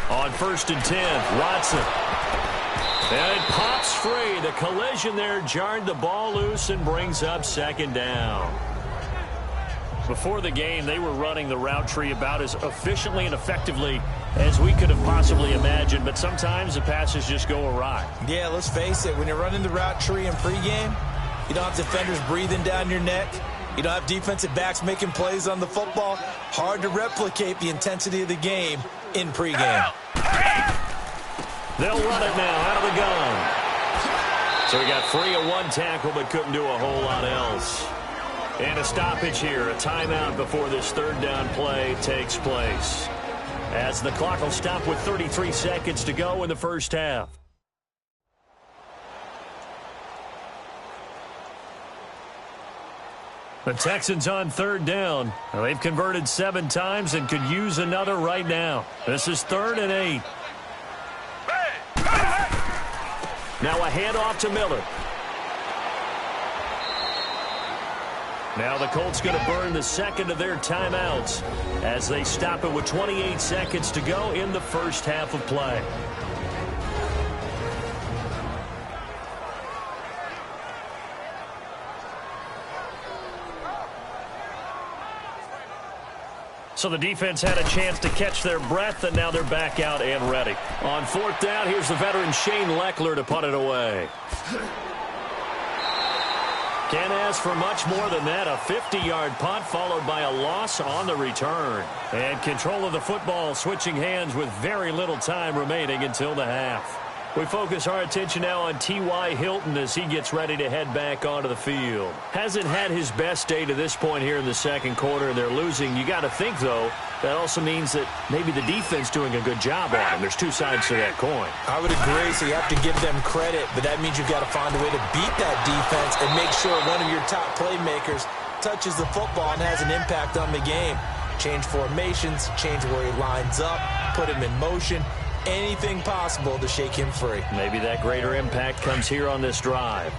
On 1st and 10, Watson. And it pops free. The collision there jarred the ball loose and brings up 2nd down. Before the game, they were running the route tree about as efficiently and effectively as we could have possibly imagined, but sometimes the passes just go awry. Yeah, let's face it. When you're running the route tree in pregame, you don't have defenders breathing down your neck. You don't have defensive backs making plays on the football. Hard to replicate the intensity of the game in pregame. They'll run it now out of the gun. So he got free of 1 tackle but couldn't do a whole lot else. And a stoppage here, a timeout before this 3rd down play takes place. As the clock will stop with 33 seconds to go in the first half. The Texans on 3rd down. They've converted 7 times and could use another right now. This is 3rd and 8. Now a handoff to Miller. Now the Colts going to burn the second of their timeouts as they stop it with 28 seconds to go in the first half of play. So the defense had a chance to catch their breath, and now they're back out and ready. On fourth down, here's the veteran Shane Leckler to punt it away. Can't ask for much more than that. A 50-yard punt followed by a loss on the return. And control of the football switching hands with very little time remaining until the half. We focus our attention now on T.Y. Hilton as he gets ready to head back onto the field. Hasn't had his best day to this point here in the second quarter, and they're losing. You got to think, though, that also means that maybe the defense doing a good job on him. There's two sides to that coin. I would agree, so you have to give them credit, but that means you've got to find a way to beat that defense and make sure one of your top playmakers touches the football and has an impact on the game. Change formations, change where he lines up, put him in motion. Anything possible to shake him free. Maybe that greater impact comes here on this drive.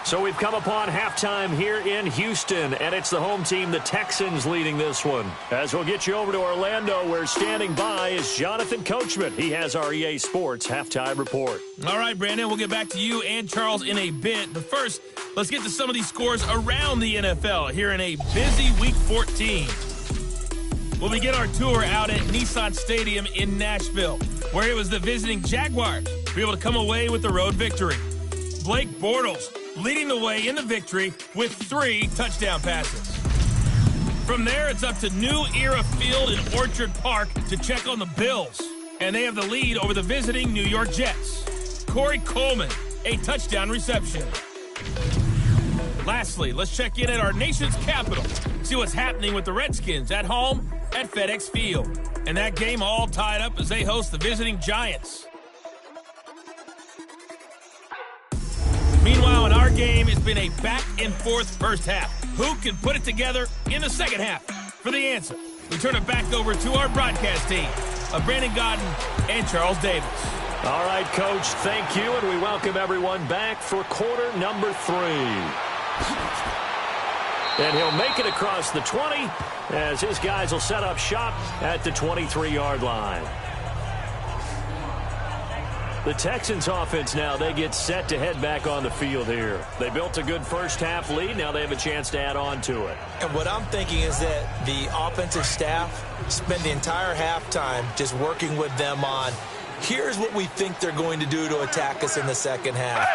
So we've come upon halftime here in Houston, and it's the home team, the Texans, leading this one. As we'll get you over to Orlando, where standing by is Jonathan Coachman. He has our EA Sports halftime report. All right, Brandon, we'll get back to you and Charles in a bit. But first, let's get to some of these scores around the NFL here in a busy Week 14. We'll begin our tour out at Nissan Stadium in Nashville, where it was the visiting Jaguars who were able to come away with the road victory. Blake Bortles leading the way in the victory with 3 touchdown passes. From there, it's up to New Era Field in Orchard Park to check on the Bills, and they have the lead over the visiting New York Jets. Corey Coleman, a touchdown reception. Lastly, let's check in at our nation's capital, see what's happening with the Redskins at home at FedEx Field. And that game all tied up as they host the visiting Giants. Meanwhile, in our game, it's been a back-and-forth first half. Who can put it together in the second half? For the answer, we turn it back over to our broadcast team of Brandon Godden and Charles Davis. All right, Coach, thank you, and we welcome everyone back for quarter number 3. And he'll make it across the 20 as his guys will set up shop at the 23-yard line. The Texans offense now, they get set to head back on the field here. They built a good first half lead. Now they have a chance to add on to it. And what I'm thinking is that the offensive staff spend the entire halftime just working with them on, here's what we think they're going to do to attack us in the second half.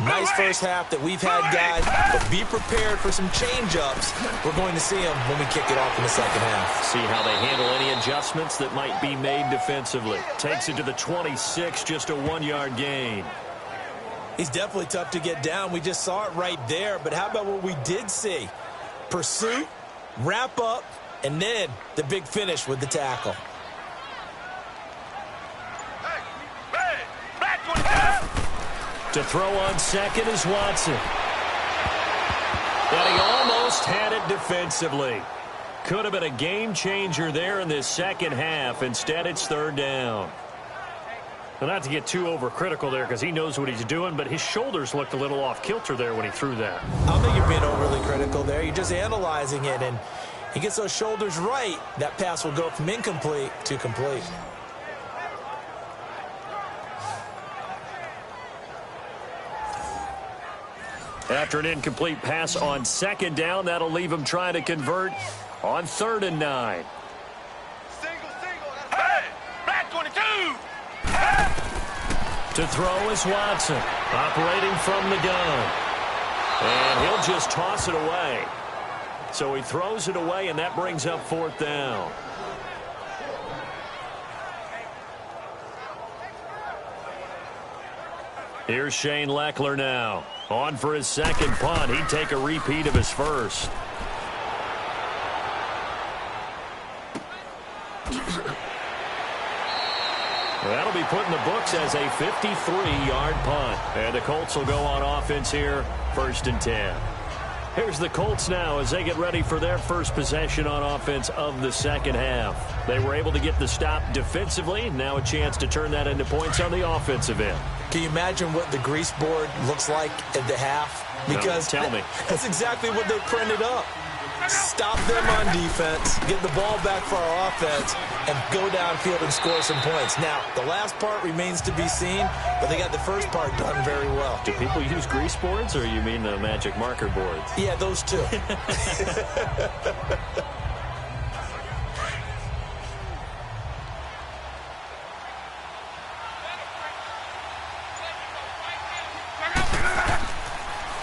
Nice first half that we've had, guys, but be prepared for some change-ups. We're going to see them when we kick it off in the second half. See how they handle any adjustments that might be made defensively. Takes it to the 26, just a 1-yard gain. He's definitely tough to get down. We just saw it right there, but how about what we did see? Pursuit, wrap up, and then the big finish with the tackle. To throw on second is Watson. And he almost had it defensively. Could have been a game changer there in this second half. Instead, it's third down. Well, not to get too overcritical there because he knows what he's doing, but his shoulders looked a little off kilter there when he threw that. I don't think you're being overly critical there. You're just analyzing it, and he gets those shoulders right. That pass will go from incomplete to complete. After an incomplete pass on second down, that'll leave him trying to convert on 3rd and 9. Hey, back 22. To throw is Watson, operating from the gun. And he'll just toss it away. So he throws it away, and that brings up 4th down. Here's Shane Leckler now. On for his second punt. He'd take a repeat of his first. That'll be put in the books as a 53-yard punt. And the Colts will go on offense here, 1st and 10. Here's the Colts now as they get ready for their first possession on offense of the second half. They were able to get the stop defensively. Now a chance to turn that into points on the offensive end. Can you imagine what the grease board looks like at the half? Because no, tell me. That's exactly what they printed up. Stop them on defense, get the ball back for our offense, and go downfield and score some points. Now, the last part remains to be seen, but they got the first part done very well. Do people use grease boards, or you mean the magic marker boards? Yeah, those two.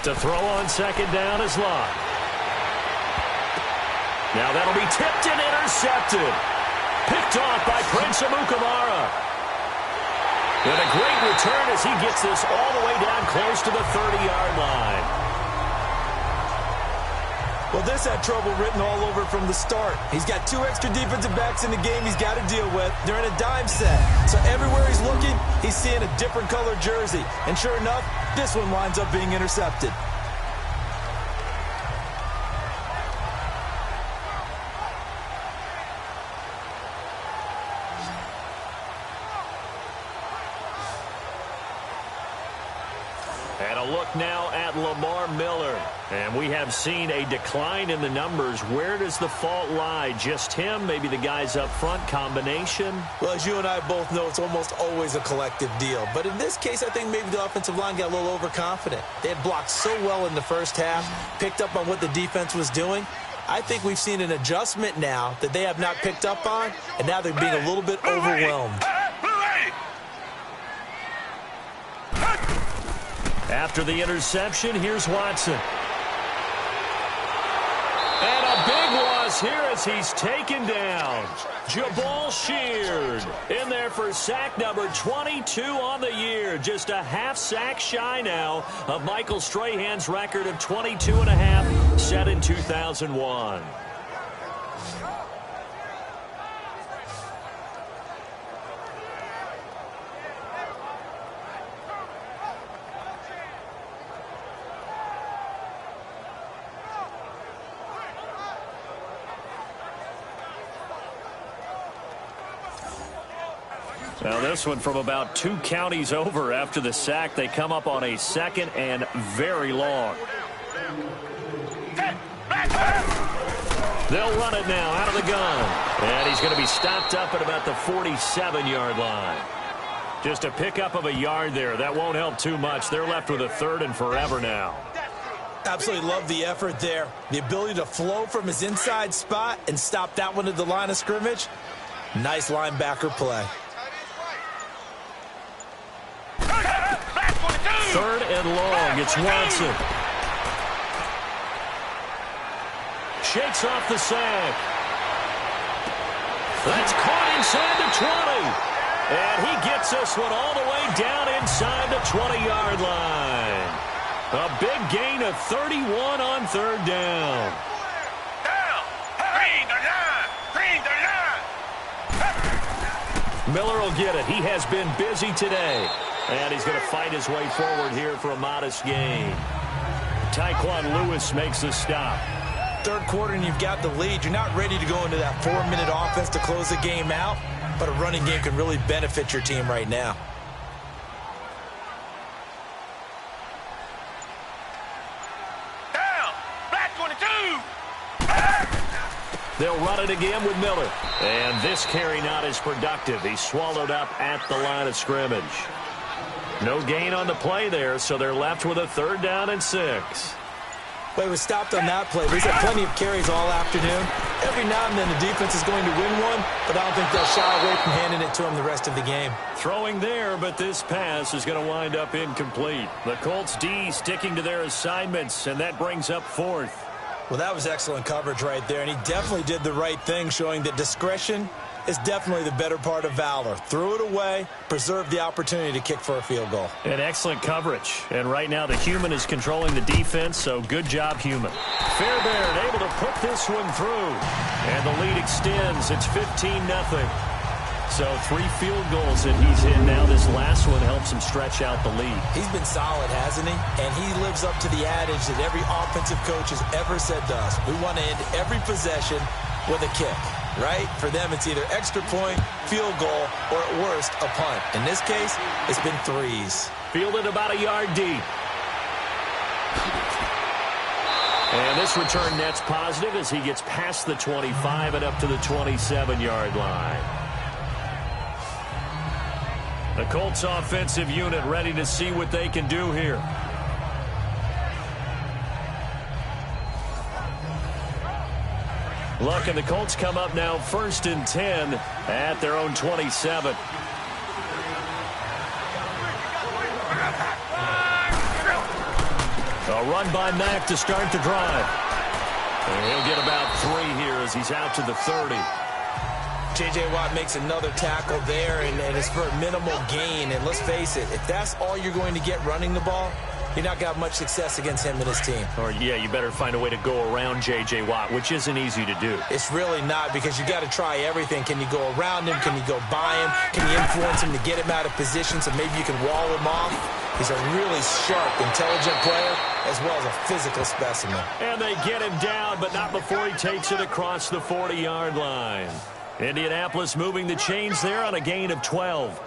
To throw on second down is Locke. Now that'll be tipped and intercepted. Picked off by Prince Amukamara. And a great return as he gets this all the way down close to the 30-yard line. Well, this had trouble written all over from the start. He's got 2 extra defensive backs in the game he's got to deal with. They're in a dime set. So everywhere he's looking, he's seeing a different colored jersey. And sure enough, this one winds up being intercepted. And a look now at Lamar Miller. And we have seen a decline in the numbers. Where does the fault lie? Just him? Maybe the guys up front? Combination? Well, as you and I both know, it's almost always a collective deal. But in this case, I think maybe the offensive line got a little overconfident. They had blocked so well in the first half, picked up on what the defense was doing. I think we've seen an adjustment now that they have not picked up on, and now they're being a little bit overwhelmed. After the interception, here's Watson. And a big loss here as he's taken down. Jabal Sheard in there for sack number 22 on the year. Just a half sack shy now of Michael Strahan's record of 22.5 set in 2001. Now this one from about 2 counties over after the sack. They come up on a second and very long. They'll run it now out of the gun. And he's going to be stopped up at about the 47-yard line. Just a pickup of a yard there. That won't help too much. They're left with a 3rd and forever now. Absolutely love the effort there. The ability to flow from his inside spot and stop that one at the line of scrimmage. Nice linebacker play. 3rd and long. It's Watson. Shakes off the sack. That's caught inside the 20. And he gets this one all the way down inside the 20-yard line. A big gain of 31 on 3rd down. Miller will get it. He has been busy today. And he's going to fight his way forward here for a modest gain. Tyquan Lewis makes the stop. 3rd quarter and you've got the lead. You're not ready to go into that 4-minute offense to close the game out, but a running game can really benefit your team right now. They'll run it again with Miller. And this carry not as productive. He's swallowed up at the line of scrimmage. No gain on the play there, so they're left with a 3rd down and 6. Well, he was stopped on that play. He's had plenty of carries all afternoon. Every now and then the defense is going to win one, but I don't think they'll shy away from handing it to him the rest of the game. Throwing there, but this pass is going to wind up incomplete. The Colts D sticking to their assignments, and that brings up 4th. Well, that was excellent coverage right there, and he definitely did the right thing, showing that discretion is definitely the better part of valor. Threw it away, preserved the opportunity to kick for a field goal. And excellent coverage. And right now the human is controlling the defense, so good job, human. Fairbairn able to put this one through. And the lead extends. It's 15-0. So 3 field goals that he's in now. This last one helps him stretch out the lead. He's been solid, hasn't he? And he lives up to the adage that every offensive coach has ever said to us. We want to end every possession with a kick, right? For them, it's either extra point, field goal, or at worst, a punt. In this case, it's been threes. Fielded about a yard deep. And this return net's positive as he gets past the 25 and up to the 27-yard line. The Colts offensive unit ready to see what they can do here. Luck and the Colts come up now 1st and 10 at their own 27. A run by Mack to start the drive. And he'll get about 3 here as he's out to the 30. J.J. Watt makes another tackle there, and it's for a minimal gain. And let's face it, if that's all you're going to get running the ball, you're not going to have much success against him and his team. Or, yeah, you better find a way to go around J.J. Watt, which isn't easy to do. It's really not, because you got to try everything. Can you go around him? Can you go by him? Can you influence him to get him out of position so maybe you can wall him off? He's a really sharp, intelligent player, as well as a physical specimen. And they get him down, but not before he takes it across the 40-yard line. Indianapolis moving the chains there on a gain of 12.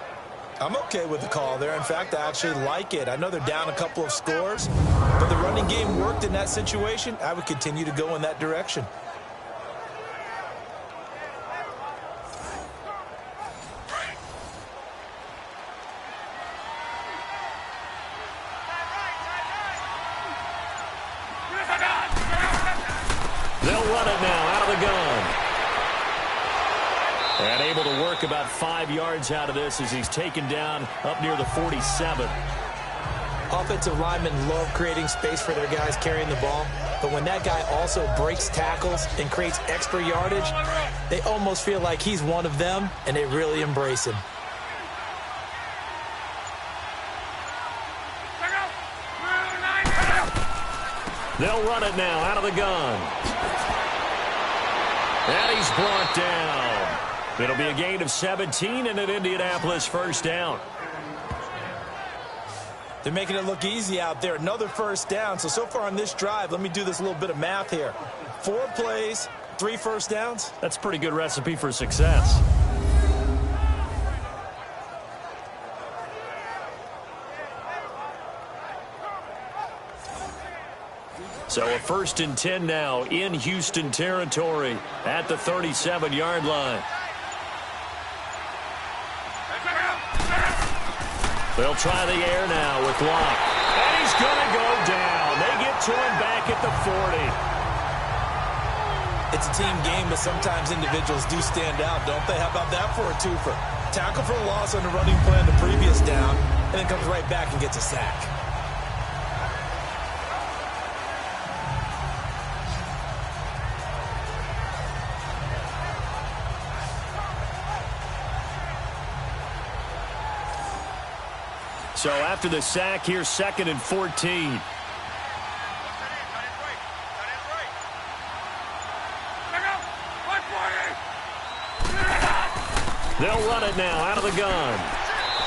I'm okay with the call there. In fact, I actually like it. I know they're down a couple of scores, but the running game worked in that situation. I would continue to go in that direction. They'll run it now out of the gun. And able to work about 5 yards out of this as he's taken down up near the 47. Offensive linemen love creating space for their guys carrying the ball, but when that guy also breaks tackles and creates extra yardage, they almost feel like he's one of them, and they really embrace him. They'll run it now out of the gun. And he's brought down. It'll be a gain of 17 and an Indianapolis first down. They're making it look easy out there. Another first down. So far on this drive, let me do this little bit of math here. 4 plays, 3 first downs. That's a pretty good recipe for success. So a 1st and 10 now in Houston territory at the 37-yard line. They'll try the air now with Locke. And he's going to go down. They get to him back at the 40. It's a team game, but sometimes individuals do stand out, don't they? How about that for a twofer? Tackle for a loss on the running plan the previous down, and then comes right back and gets a sack. So after the sack, here's 2nd and 14. They'll run it now out of the gun.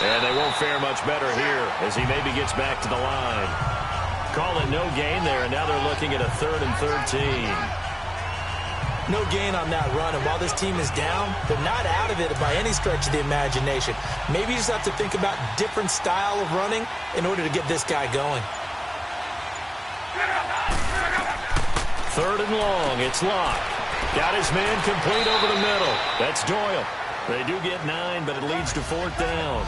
And they won't fare much better here as he maybe gets back to the line. Call it no gain there, and now they're looking at a 3rd and 13. No gain on that run, and while this team is down, they're not out of it by any stretch of the imagination. Maybe you just have to think about different style of running in order to get this guy going. 3rd and long, it's Locke. Got his man complete over the middle. That's Doyle. They do get 9, but it leads to 4th down.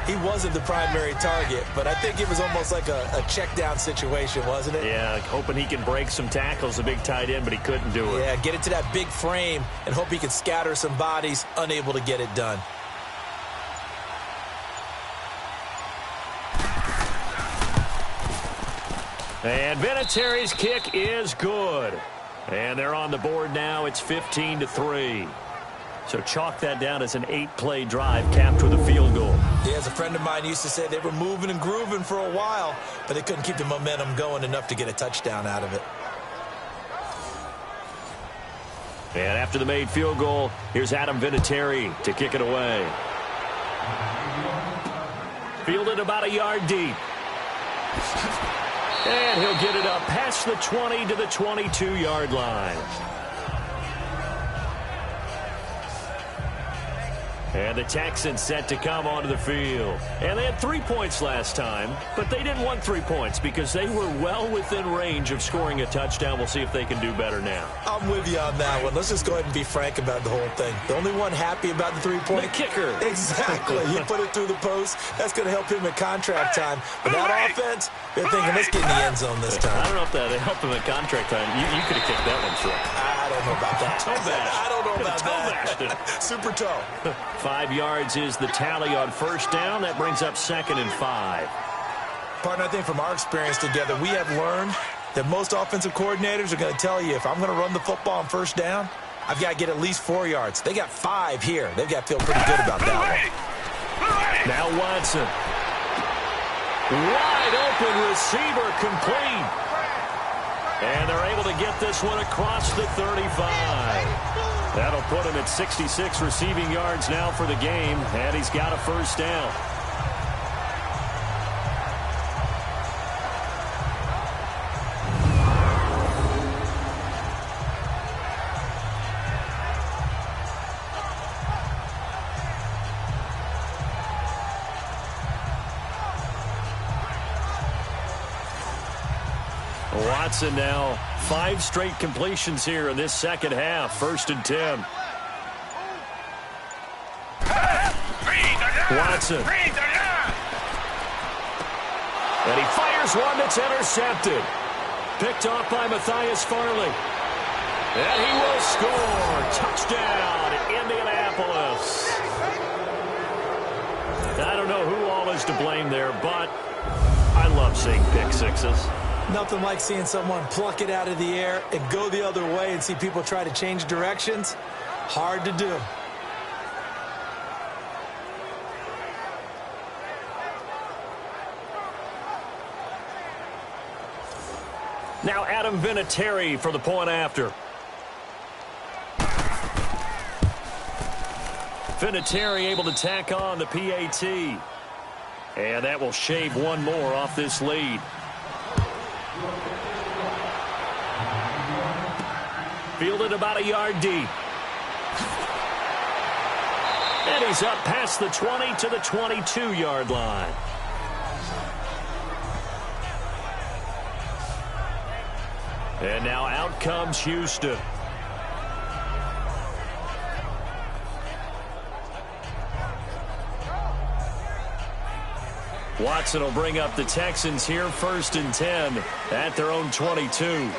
He wasn't the primary target, but I think it was almost like a check-down situation, wasn't it? Yeah, hoping he can break some tackles, a big tight end, but he couldn't do it. Yeah, get it to that big frame and hope he can scatter some bodies, unable to get it done. And Vinatieri's kick is good. And they're on the board now. It's 15-3. So chalk that down as an 8-play drive capped with a field goal. Yeah, as a friend of mine used to say, they were moving and grooving for a while, but they couldn't keep the momentum going enough to get a touchdown out of it. And after the made field goal, here's Adam Vinatieri to kick it away. Fielded about a yard deep. And he'll get it up past the 20 to the 22-yard line. And the Texans set to come onto the field. And they had 3 points last time, but they didn't want 3 points because they were well within range of scoring a touchdown. We'll see if they can do better now. I'm with you on that one. Let's just go ahead and be frank about the whole thing. The only one happy about the 3-point? The kicker. Exactly. He put it through the post. That's going to help him in contract time. But that offense, they're thinking, let's get in the end zone this time. I don't know if that helped him in contract time. You could have kicked that one through. I don't know about that. I don't know about that. Super toe. 5 yards is the tally on first down. That brings up 2nd and 5. Partner, I think from our experience together, we have learned that most offensive coordinators are going to tell you, if I'm going to run the football on first down, I've got to get at least 4 yards. They got 5 here. They've got to feel pretty good about that one. Now Watson. Wide open receiver, complete. And they're able to get this one across the 35. That'll put him at 66 receiving yards now for the game, and he's got a first down. Watson now 5 straight completions here in this second half. 1st and 10. Watson. And he fires one that's intercepted. Picked off by Matthias Farley. And he will score. Touchdown, Indianapolis. I don't know who all is to blame there, but I love seeing pick sixes. Nothing like seeing someone pluck it out of the air and go the other way and see people try to change directions. Hard to do. Now Adam Vinatieri for the point after. Vinatieri able to tack on the PAT. And that will shave one more off this lead. Fielded about a yard deep. And he's up past the 20 to the 22-yard line. And now out comes Houston. Watson will bring up the Texans here, 1st and 10 at their own 22.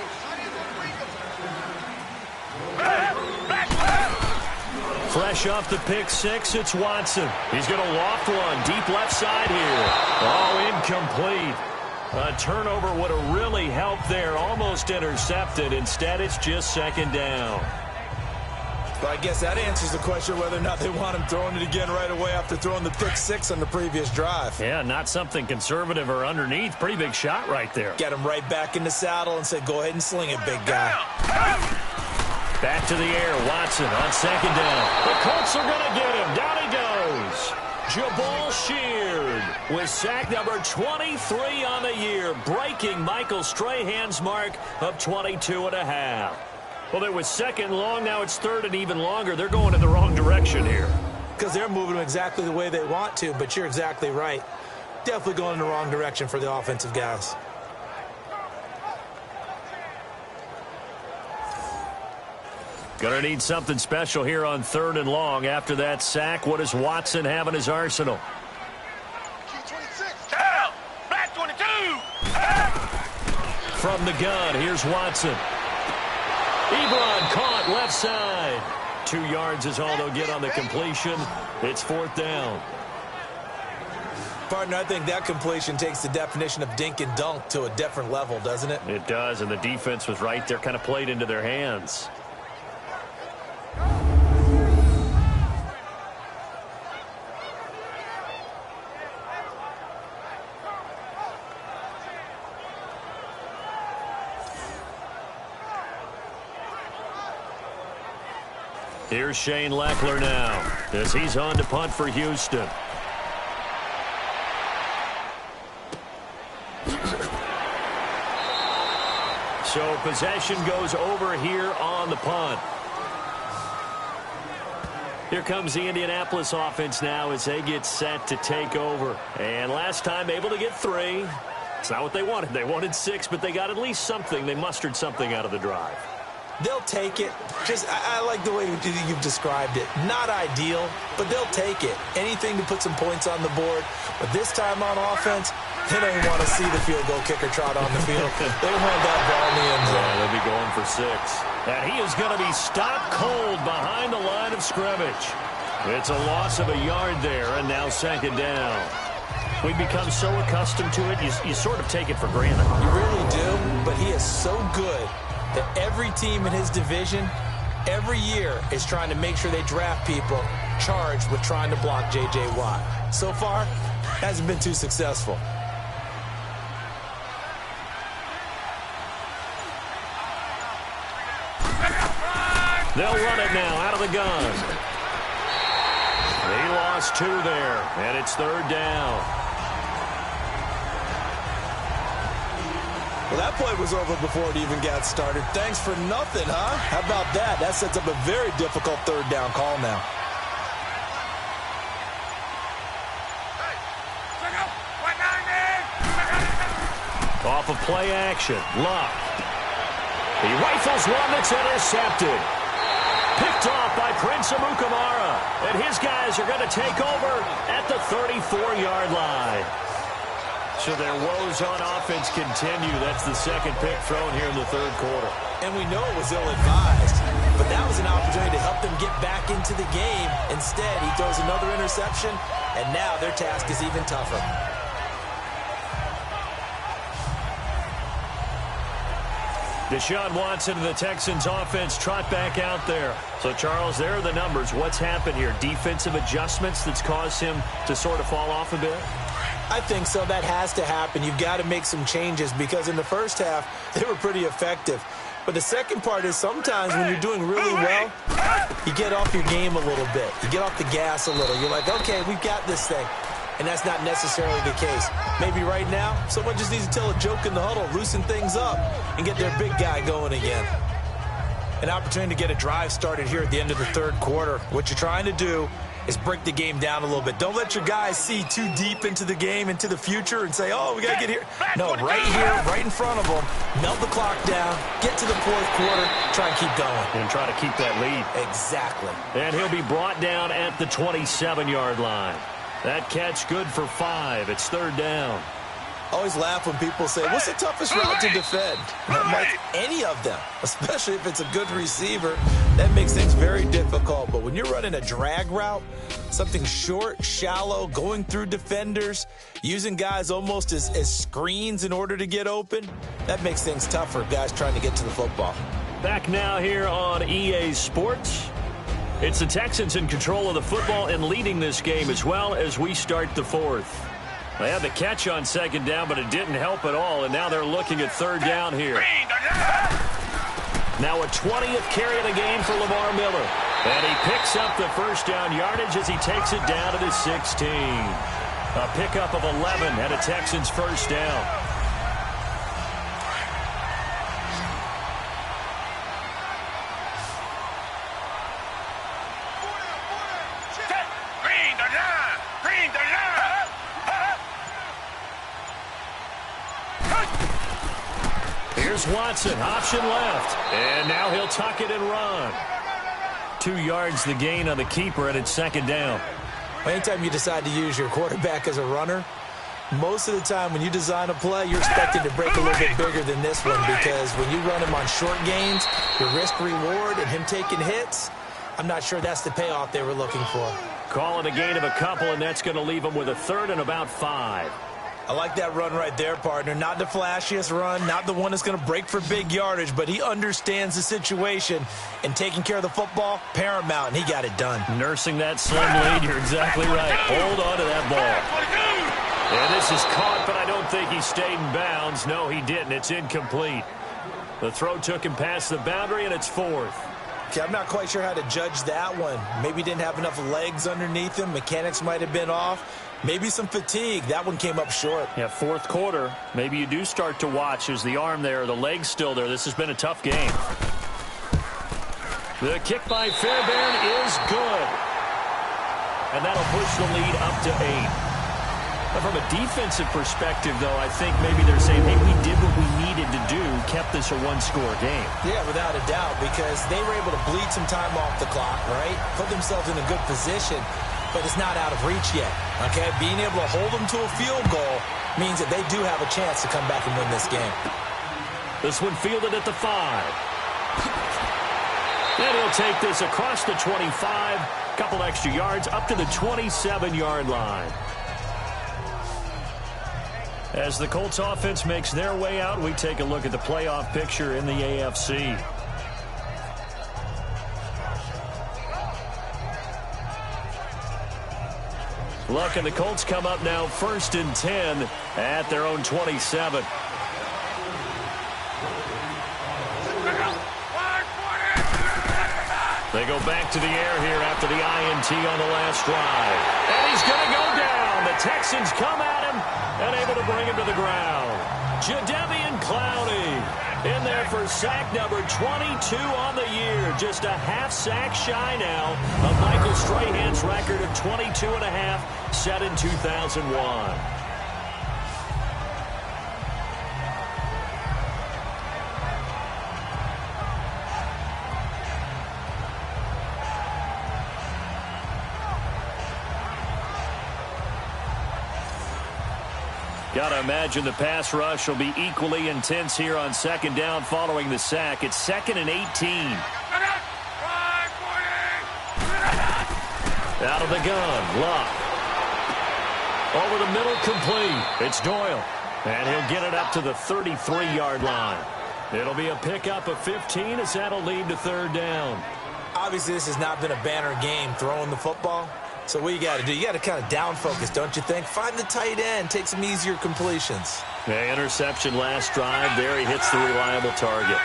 Fresh off the pick six, it's Watson. He's going to loft one deep left side here. Oh, incomplete. A turnover would have really helped there. Almost intercepted. Instead, it's just 2nd down. But I guess that answers the question whether or not they want him throwing it again right away after throwing the pick six on the previous drive. Yeah, not something conservative or underneath. Pretty big shot right there. Get him right back in the saddle and said, go ahead and sling it, big guy. Back to the air, Watson on 2nd down. The Colts are going to get him. Down he goes. Jabal Sheard with sack number 23 on the year, breaking Michael Strahan's mark of 22.5. Well, it was 2nd long. Now it's 3rd and even longer. They're going in the wrong direction here. Because they're moving them exactly the way they want to, but you're exactly right. Definitely going in the wrong direction for the offensive guys. Going to need something special here on 3rd and long. After that sack, what does Watson have in his arsenal? Back 22. From the gun, here's Watson. Ebron caught left side. 2 yards is all they'll get on the completion. It's 4th down. Partner, I think that completion takes the definition of dink and dunk to a different level, doesn't it? It does, and the defense was right there, kind of played into their hands. Here's Shane Leckler now as he's on to punt for Houston. So possession goes over here on the punt. Here comes the Indianapolis offense now as they get set to take over. And last time able to get 3. It's not what they wanted. They wanted 6, but they got at least something. They mustered something out of the drive. They'll take it. I like the way you've described it. Not ideal, but they'll take it. Anything to put some points on the board. But this time on offense, they don't even want to see the field goal kicker trot on the field. They want that ball in the end zone. Yeah, they'll be going for 6. And he is going to be stopped cold behind the line of scrimmage. It's a loss of a yard there, and now 2nd down. We've become so accustomed to it, you sort of take it for granted. You really do, but he is so good that every team in his division, every year, is trying to make sure they draft people charged with trying to block J.J. Watt. So far, hasn't been too successful. They'll run it now out of the gun. He lost 2 there, and it's 3rd down. Well, that play was over before it even got started. Thanks for nothing, huh? How about that? That sets up a very difficult 3rd down call now. Off of play action, Luck. He rifles one that's intercepted. Picked off by Prince Amukamara. And his guys are going to take over at the 34-yard line. So their woes on offense continue. That's the 2nd pick thrown here in the 3rd quarter. And we know it was ill-advised, but that was an opportunity to help them get back into the game. Instead, he throws another interception, and now their task is even tougher. Deshaun Watson and the Texans offense trot back out there. So, Charles, there are the numbers. What's happened here? Defensive adjustments that's caused him to sort of fall off a bit? I think so. That has to happen. You've got to make some changes because in the first half, they were pretty effective. But the second part is sometimes when you're doing really well, you get off your game a little bit. You get off the gas a little. You're like, okay, we've got this thing. And that's not necessarily the case. Maybe right now, someone just needs to tell a joke in the huddle, loosen things up, and get their big guy going again. An opportunity to get a drive started here at the end of the 3rd quarter. What you're trying to do is break the game down a little bit. Don't let your guys see too deep into the game, into the future, and say, oh, we got to get here. No, right here, right in front of them, melt the clock down, get to the 4th quarter, try and keep going. And try to keep that lead. Exactly. And he'll be brought down at the 27-yard line. That catch good for 5. It's 3rd down. Always laugh when people say, what's the toughest route to defend? I'm like, any of them, especially if it's a good receiver. That makes things very difficult. But when you're running a drag route, something short, shallow, going through defenders, using guys almost as screens in order to get open, that makes things tough for guys trying to get to the football. Back now here on EA Sports. It's the Texans in control of the football and leading this game as well as we start the 4th. They had the catch on 2nd down, but it didn't help at all, and now they're looking at 3rd down here. Now a 20th carry of the game for Lamar Miller. And he picks up the 1st down yardage as he takes it down to the 16. A pickup of 11 and a Texans 1st down. Here's Watson, option left. And now he'll tuck it and run. 2 yards the gain on the keeper, and it's 2nd down. Anytime you decide to use your quarterback as a runner, most of the time when you design a play, you're expected to break a little bit bigger than this one because when you run him on short gains, your risk-reward and him taking hits, I'm not sure that's the payoff they were looking for. Call it a gain of a couple, and that's going to leave him with a 3rd and about 5. I like that run right there, partner. Not the flashiest run, not the one that's going to break for big yardage, but he understands the situation, and taking care of the football, paramount, and he got it done. Nursing that slim lead, you're exactly right. Hold on to that ball. And this is caught, but I don't think he stayed in bounds. No, he didn't. It's incomplete. The throw took him past the boundary, and it's 4th. Okay, I'm not quite sure how to judge that one. Maybe he didn't have enough legs underneath him. Mechanics might have been off. Maybe some fatigue. That one came up short. Yeah, 4th quarter. Maybe you do start to watch. Is the arm there, the leg's still there? This has been a tough game. The kick by Fairbairn is good. and that'll push the lead up to 8. But from a defensive perspective, though, I think maybe they're saying, hey, we did what we needed to do, kept this a one-score game. Yeah, without a doubt, because they were able to bleed some time off the clock, right? Put themselves in a good position, but it's not out of reach yet, okay? Being able to hold them to a field goal means that they do have a chance to come back and win this game. This one fielded at the 5. Then he'll take this across the 25, couple extra yards, up to the 27-yard line. As the Colts offense makes their way out, we take a look at the playoff picture in the AFC. Luck and the Colts come up now 1st and 10 at their own 27. They go back to the air here after the INT on the last drive. And he's going to go down. The Texans come at him and able to bring him to the ground. Jadeveon Clowney in there for sack number 22 on the year. Just a half sack shy now of Michael Strahan's record of 22.5 set in 2001. Got to imagine the pass rush will be equally intense here on 2nd down following the sack. It's 2nd and 18. Out of the gun, Luck. Over the middle, complete. It's Doyle. And he'll get it up to the 33-yard line. It'll be a pickup of 15 as that'll lead to 3rd down. Obviously, this has not been a banner game throwing the football. So what you got to do, you got to kind of down focus, don't you think? Find the tight end, take some easier completions. The interception last drive. There he hits the reliable target.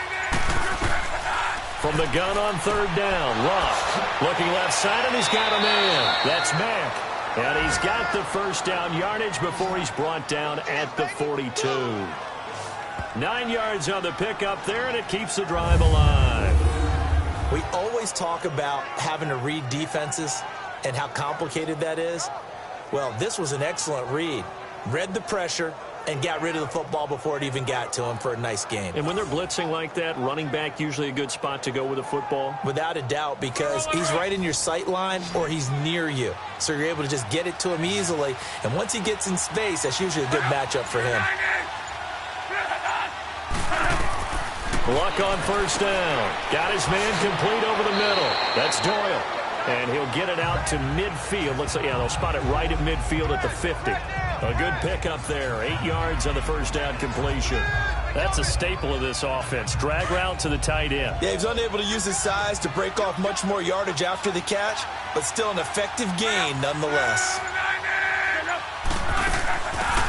From the gun on 3rd down, Luck looking left side, and he's got a man. That's Mack. And he's got the 1st down yardage before he's brought down at the 42. 9 yards on the pickup there, and it keeps the drive alive. We always talk about having to read defenses and how complicated that is. Well, this was an excellent read. Read the pressure and got rid of the football before it even got to him for a nice game. And when they're blitzing like that, running back usually a good spot to go with the football? Without a doubt, because he's right in your sight line or he's near you. So you're able to just get it to him easily. And once he gets in space, that's usually a good matchup for him. Luck on 1st down. Got his man complete over the middle. That's Doyle. And he'll get it out to midfield. Looks like, yeah, they'll spot it right at midfield at the 50. A good pickup there. 8 yards on the 1st down completion. That's a staple of this offense. Drag route to the tight end. Yeah, he's unable to use his size to break off much more yardage after the catch, but still an effective gain nonetheless.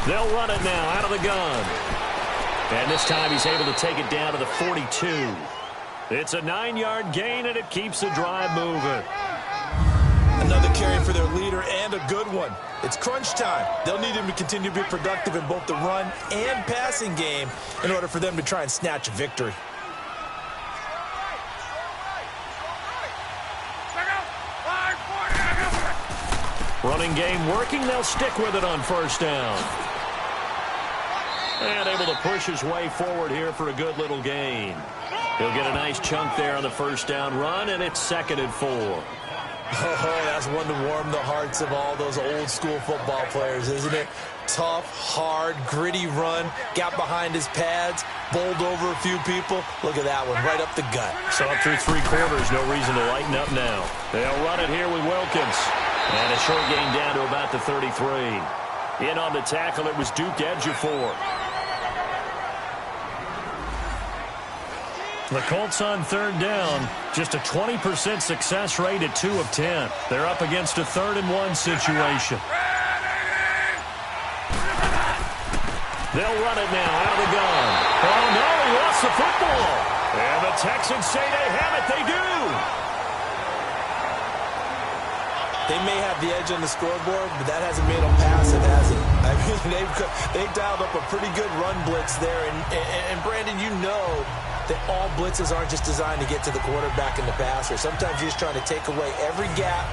They'll run it now out of the gun. And this time he's able to take it down to the 42. It's a 9-yard gain, and it keeps the drive moving. Another carry for their leader, and a good one. It's crunch time. They'll need him to continue to be productive in both the run and passing game in order for them to try and snatch a victory. Running game working. They'll stick with it on 1st down. And able to push his way forward here for a good little gain. He'll get a nice chunk there on the 1st down run, and it's 2nd and 4. Oh, that's one to warm the hearts of all those old-school football players, isn't it? Tough, hard, gritty run. Got behind his pads, bowled over a few people. Look at that one, right up the gut. So up through 3 quarters, no reason to lighten up now. They'll run it here with Wilkins. And a short gain down to about the 33. In on the tackle, it was Duke Ejiofor. The Colts on 3rd down, just a 20% success rate at 2 of 10. They're up against a 3rd and 1 situation. They'll run it now out of the gun. Oh, no, he lost the football. And the Texans say they have it. They do. They may have the edge on the scoreboard, but that hasn't made them passive, has it? I mean, they've dialed up a pretty good run blitz there. And Brandon, you know that all blitzes aren't just designed to get to the quarterback in the passer. Sometimes you're just trying to take away every gap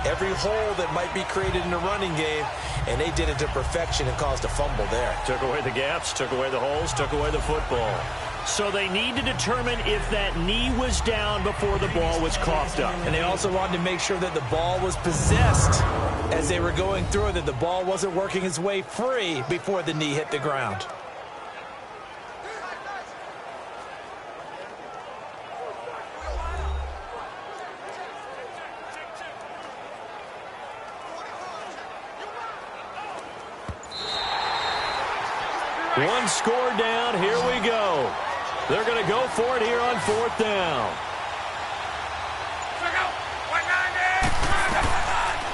every hole that might be created in the running game, and they did it to perfection and caused a fumble there. Took away the gaps, took away the holes, took away the football. So they need to determine if that knee was down before the ball was coughed up. And they also wanted to make sure that the ball was possessed as they were going through, that the ball wasn't working its way free before the knee hit the ground. One score down. Here we go. They're going to go for it here on 4th down.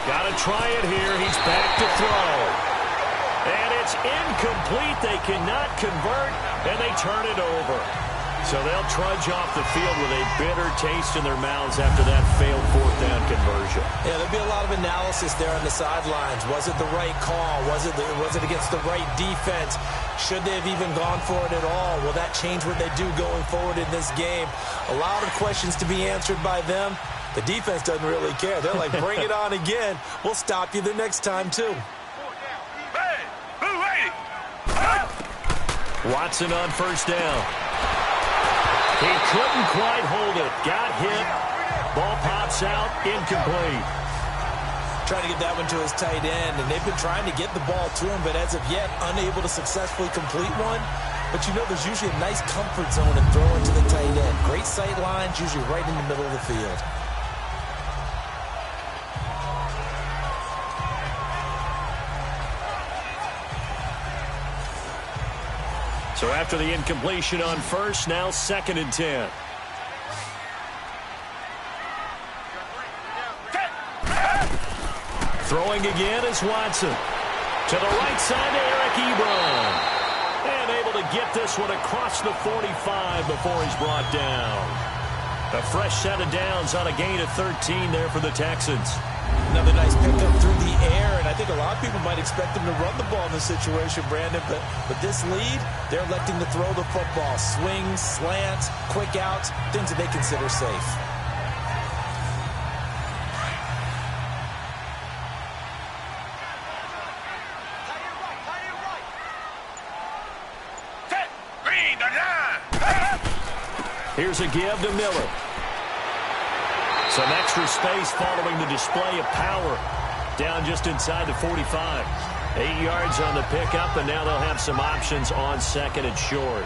Got to try it here. He's back to throw. And it's incomplete. They cannot convert, and they turn it over. So they'll trudge off the field with a bitter taste in their mouths after that failed 4th down conversion. Yeah, there'll be a lot of analysis there on the sidelines. Was it the right call? Was it against the right defense? Should they have even gone for it at all? Will that change what they do going forward in this game? A lot of questions to be answered by them. The defense doesn't really care. They're like, bring it on again. We'll stop you the next time, too. Watson on 1st down. He couldn't quite hold it. Got hit. Ball pops out. Incomplete. Trying to get that one to his tight end, and they've been trying to get the ball to him, but as of yet, unable to successfully complete one. But you know there's usually a nice comfort zone in throwing to the tight end. Great sight lines, usually right in the middle of the field. So after the incompletion on 1st, now 2nd and 10. Throwing again is Watson. To the right side to Eric Ebron. And able to get this one across the 45 before he's brought down. A fresh set of downs on a gain of 13 there for the Texans. Another nice pickup through the air, and I think a lot of people might expect them to run the ball in this situation, Brandon, but with this lead, they're electing to throw the football. Swings, slants, quick outs, things that they consider safe. Here's a give to Miller. Some extra space following the display of power. Down just inside the 45. 8 yards on the pickup, and now they'll have some options on 2nd and short.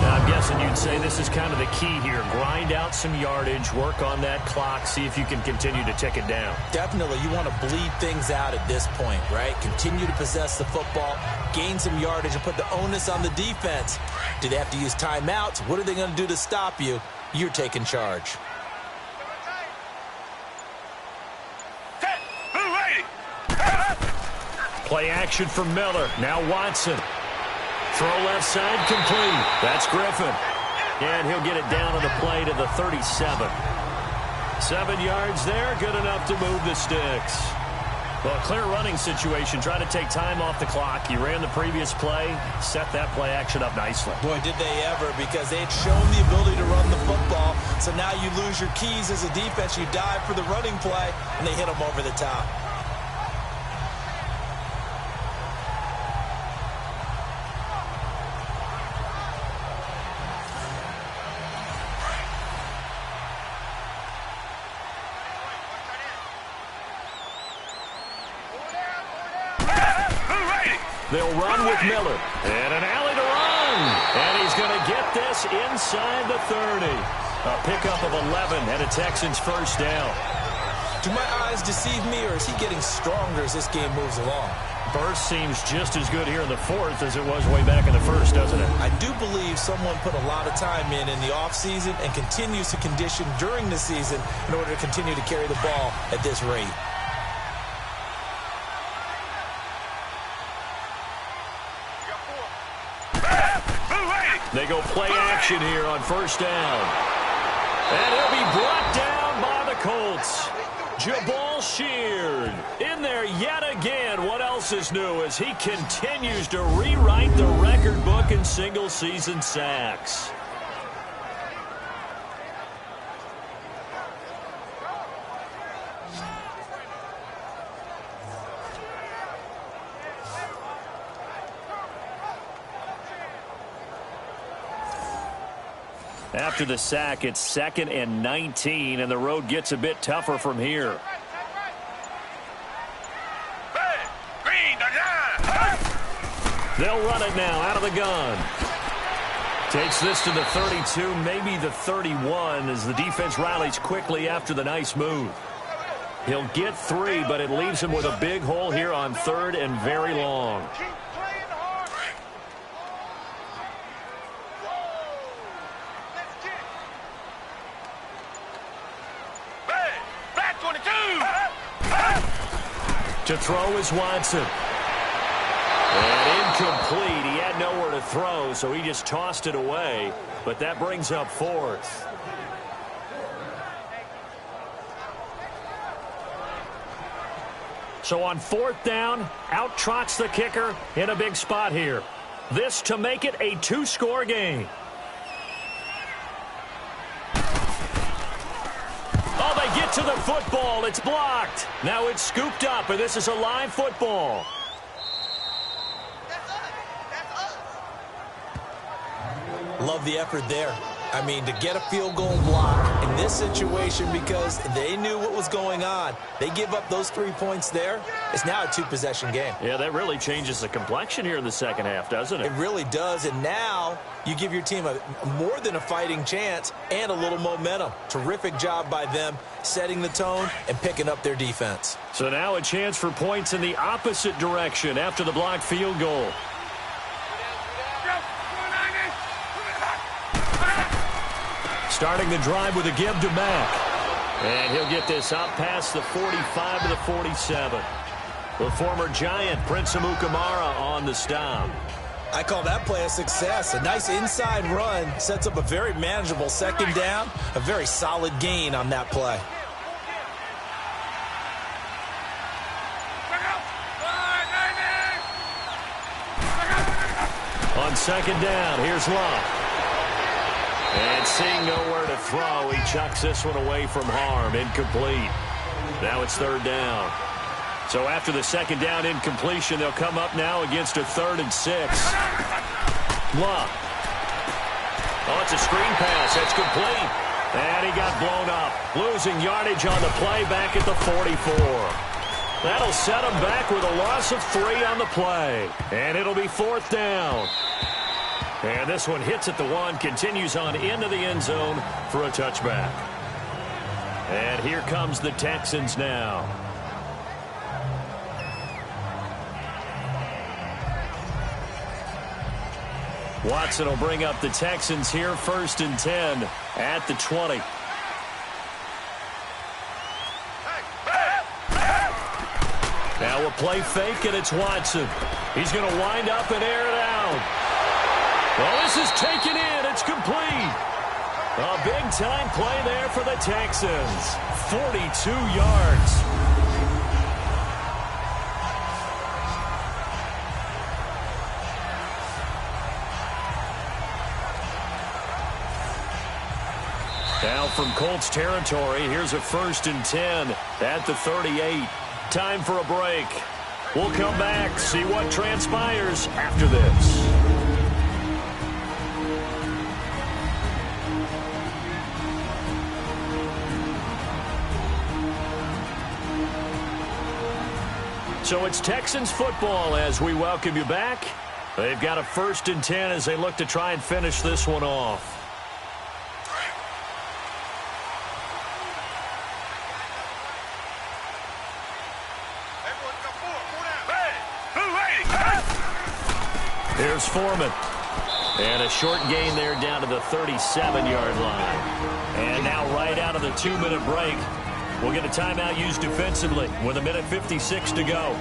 Now, I'm guessing you'd say this is kind of the key here. Grind out some yardage, work on that clock, see if you can continue to tick it down. Definitely, you want to bleed things out at this point, right? Continue to possess the football, gain some yardage, and put the onus on the defense. Do they have to use timeouts? What are they going to do to stop you? You're taking charge. Play action for Miller. Now Watson. Throw left side complete. That's Griffin. And he'll get it down on the play to the 37. 7 yards there. Good enough to move the sticks. Well, a clear running situation. Trying to take time off the clock. He ran the previous play. Set that play action up nicely. Boy, did they ever, because they had shown the ability to run the football. So now you lose your keys as a defense. You dive for the running play, and they hit them over the top. They'll run with Miller. And an alley to run. And he's going to get this inside the 30. A pickup of 11 and a Texans 1st down. Do my eyes deceive me, or is he getting stronger as this game moves along? Burst seems just as good here in the 4th as it was way back in the 1st, doesn't it? I do believe someone put a lot of time in the offseason and continues to condition during the season in order to continue to carry the ball at this rate. They go play action here on 1st down. And he'll be brought down by the Colts. Jabal Sheard in there yet again. What else is new as he continues to rewrite the record book in single-season sacks. After the sack, it's 2nd and 19, and the road gets a bit tougher from here. They'll run it now out of the gun. Takes this to the 32, maybe the 31, as the defense rallies quickly after the nice move. He'll get 3, but it leaves him with a big hole here on 3rd and very long. To throw is Watson. And incomplete. He had nowhere to throw, so he just tossed it away. But that brings up 4th. So on 4th down, out trots the kicker in a big spot here. This to make it a 2-score game. Oh, they get to the football. It's blocked. Now it's scooped up, and this is a live football. Love the effort there. I mean, to get a field goal block in this situation because they knew what was going on. They give up those 3 points there. It's now a 2-possession game. Yeah, that really changes the complexion here in the second half, doesn't it? It really does, and now you give your team a more than a fighting chance and a little momentum. Terrific job by them setting the tone and picking up their defense. So now a chance for points in the opposite direction after the blocked field goal. Starting the drive with a give to Mack. And he'll get this up past the 45 to the 47. The former Giant, Prince Amukamara, on the stop. I call that play a success. A nice inside run sets up a very manageable 2nd down. A very solid gain on that play. On 2nd down, here's Luck. And seeing nowhere to throw, he chucks this one away from harm. Incomplete. Now it's 3rd down. So after the 2nd down incompletion, they'll come up now against a 3rd and 6. Luck. Oh, it's a screen pass. That's complete. And he got blown up. Losing yardage on the play back at the 44. That'll set him back with a loss of 3 on the play. And it'll be 4th down. And this one hits at the 1, continues on into the end zone for a touchback. And here comes the Texans now. Watson will bring up the Texans here, 1st and 10 at the 20. Now a play fake, and it's Watson. He's going to wind up and air it out. Well, this is taken in. It's complete. A big-time play there for the Texans. 42 yards. Now from Colts territory, here's a 1st and 10 at the 38. Time for a break. We'll come back, see what transpires after this. So it's Texans football as we welcome you back. They've got a 1st and 10 as they look to try and finish this one off. Here's Foreman. And a short gain there down to the 37-yard line. And now right out of the 2-minute break, we'll get a timeout used defensively with 1:56 to go.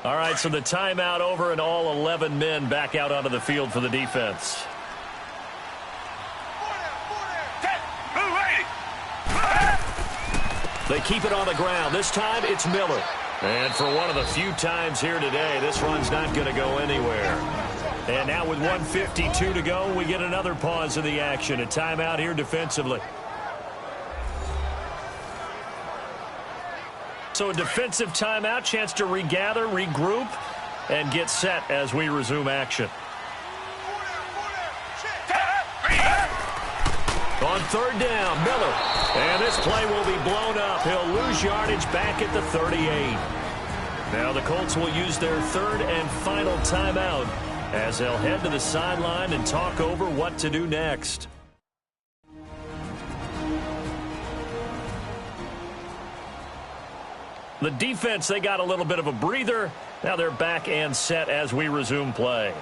All right, so the timeout over and all 11 men back out onto the field for the defense. They keep it on the ground. This time it's Miller. And for one of the few times here today, this run's not going to go anywhere. And now with 1:52 to go, we get another pause in the action. A timeout here defensively. So a defensive timeout, chance to regather, regroup, and get set as we resume action. On third down, Miller. And this play will be blown up. He'll lose yardage back at the 38. Now the Colts will use their third and final timeout as they'll head to the sideline and talk over what to do next. The defense, they got a little bit of a breather. Now they're back and set as we resume play.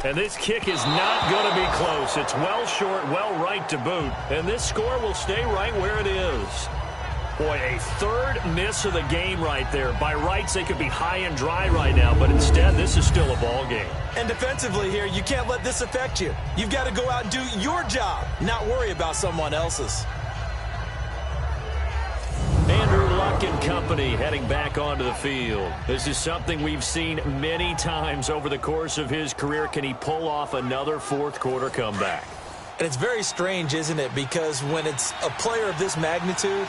And this kick is not going to be close. It's well short, well right to boot. And this score will stay right where it is. Boy, a third miss of the game right there. By rights, they could be high and dry right now, but instead, this is still a ball game. And defensively here, you can't let this affect you. You've got to go out and do your job, not worry about someone else's. Andrew Luck and company heading back onto the field. This is something we've seen many times over the course of his career. Can he pull off another fourth quarter comeback? And it's very strange, isn't it? Because when it's a player of this magnitude,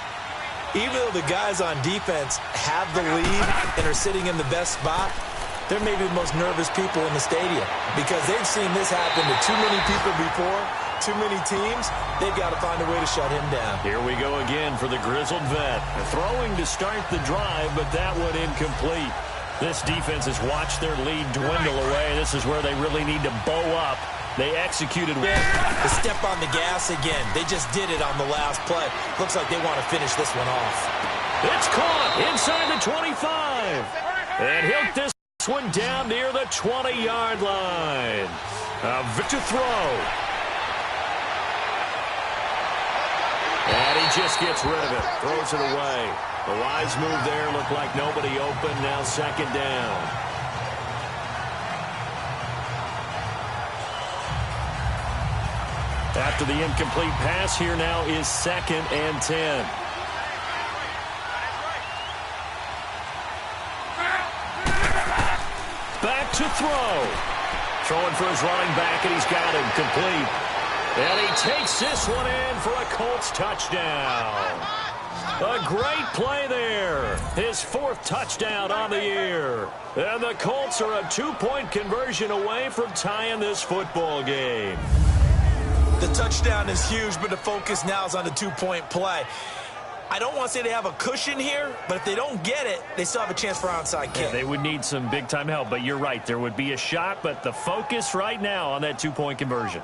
even though the guys on defense have the lead and are sitting in the best spot, they're maybe the most nervous people in the stadium because they've seen this happen to too many people before, too many teams. They've got to find a way to shut him down. Here we go again for the grizzled vet. Throwing to start the drive, but that one incomplete. This defense has watched their lead dwindle away. This is where they really need to bow up. They executed well. The step on the gas again. They just did it on the last play. Looks like they want to finish this one off. It's caught inside the 25. And he'll this one down near the 20-yard line. To throw. And he just gets rid of it. Throws it away. The wise move there. Looked like nobody open. Now second down. After the incomplete pass, here now is 2nd and 10. Back to throw. Throwing for his running back, and he's got him complete. And he takes this one in for a Colts touchdown. A great play there. His 4th touchdown on the year. And the Colts are a 2-point conversion away from tying this football game. The touchdown is huge, but the focus now is on the 2-point play. I don't want to say they have a cushion here, but if they don't get it, they still have a chance for onside kick. Yeah, they would need some big-time help, but you're right. There would be a shot, but the focus right now on that 2-point conversion.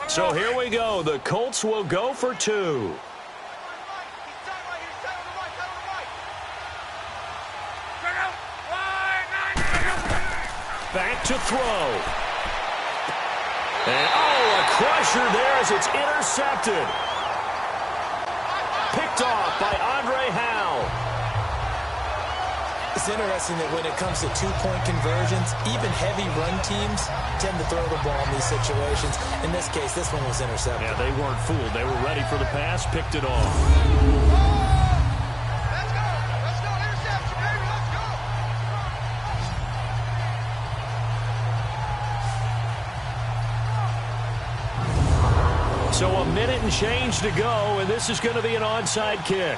So here we go. The Colts will go for 2. Back to throw. And, a crusher there as it's intercepted. Picked off by Andre Howe. It's interesting that when it comes to 2-point conversions, even heavy run teams tend to throw the ball in these situations. In this case, this one was intercepted. Yeah, they weren't fooled. They were ready for the pass, picked it off. So a minute and change to go, and this is going to be an onside kick.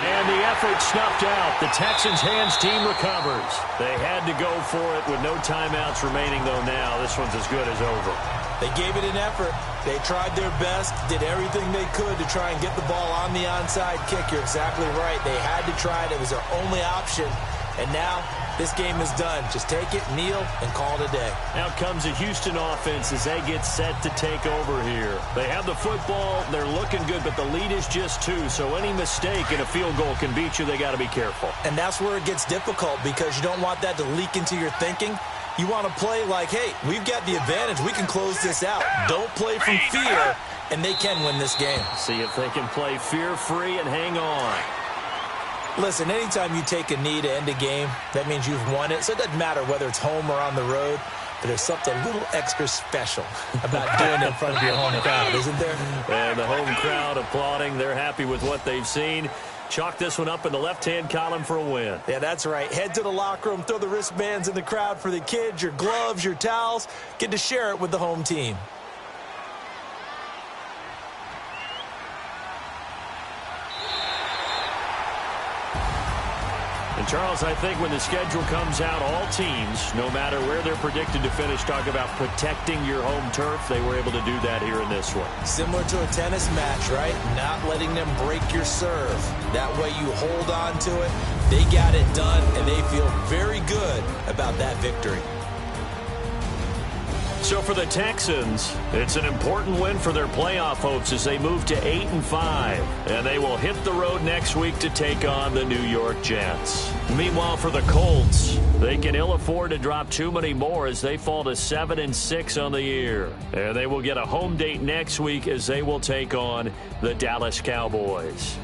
And the effort snuffed out. The Texans' hands team recovers. They had to go for it with no timeouts remaining, though now. This one's as good as over. They gave it an effort. They tried their best, did everything they could to try and get the ball on the onside kick. You're exactly right. They had to try it. It was their only option. And now this game is done. Just take it, kneel, and call it a day. Now comes the Houston offense as they get set to take over here. They have the football. They're looking good, but the lead is just 2. So any mistake in a field goal can beat you. They got to be careful. And that's where it gets difficult because you don't want that to leak into your thinking. You want to play like, hey, we've got the advantage. We can close this out. Don't play from fear, and they can win this game. See if they can play fear-free and hang on. Listen, anytime you take a knee to end a game, that means you've won it. So it doesn't matter whether it's home or on the road. but there's something a little extra special about doing it in front of your home crowd, isn't there? And the home crowd applauding. They're happy with what they've seen. Chalk this one up in the left-hand column for a win. Yeah, that's right. Head to the locker room, throw the wristbands in the crowd for the kids, your gloves, your towels. Get to share it with the home team. And, Charles, I think when the schedule comes out, all teams, no matter where they're predicted to finish, talk about protecting your home turf. They were able to do that here in this one. Similar to a tennis match, right? Not letting them break your serve. That way you hold on to it. They got it done, and they feel very good about that victory. So for the Texans, it's an important win for their playoff hopes as they move to 8-5. And they will hit the road next week to take on the New York Jets. Meanwhile, for the Colts, they can ill afford to drop too many more as they fall to 7-6 on the year. And they will get a home date next week as they will take on the Dallas Cowboys.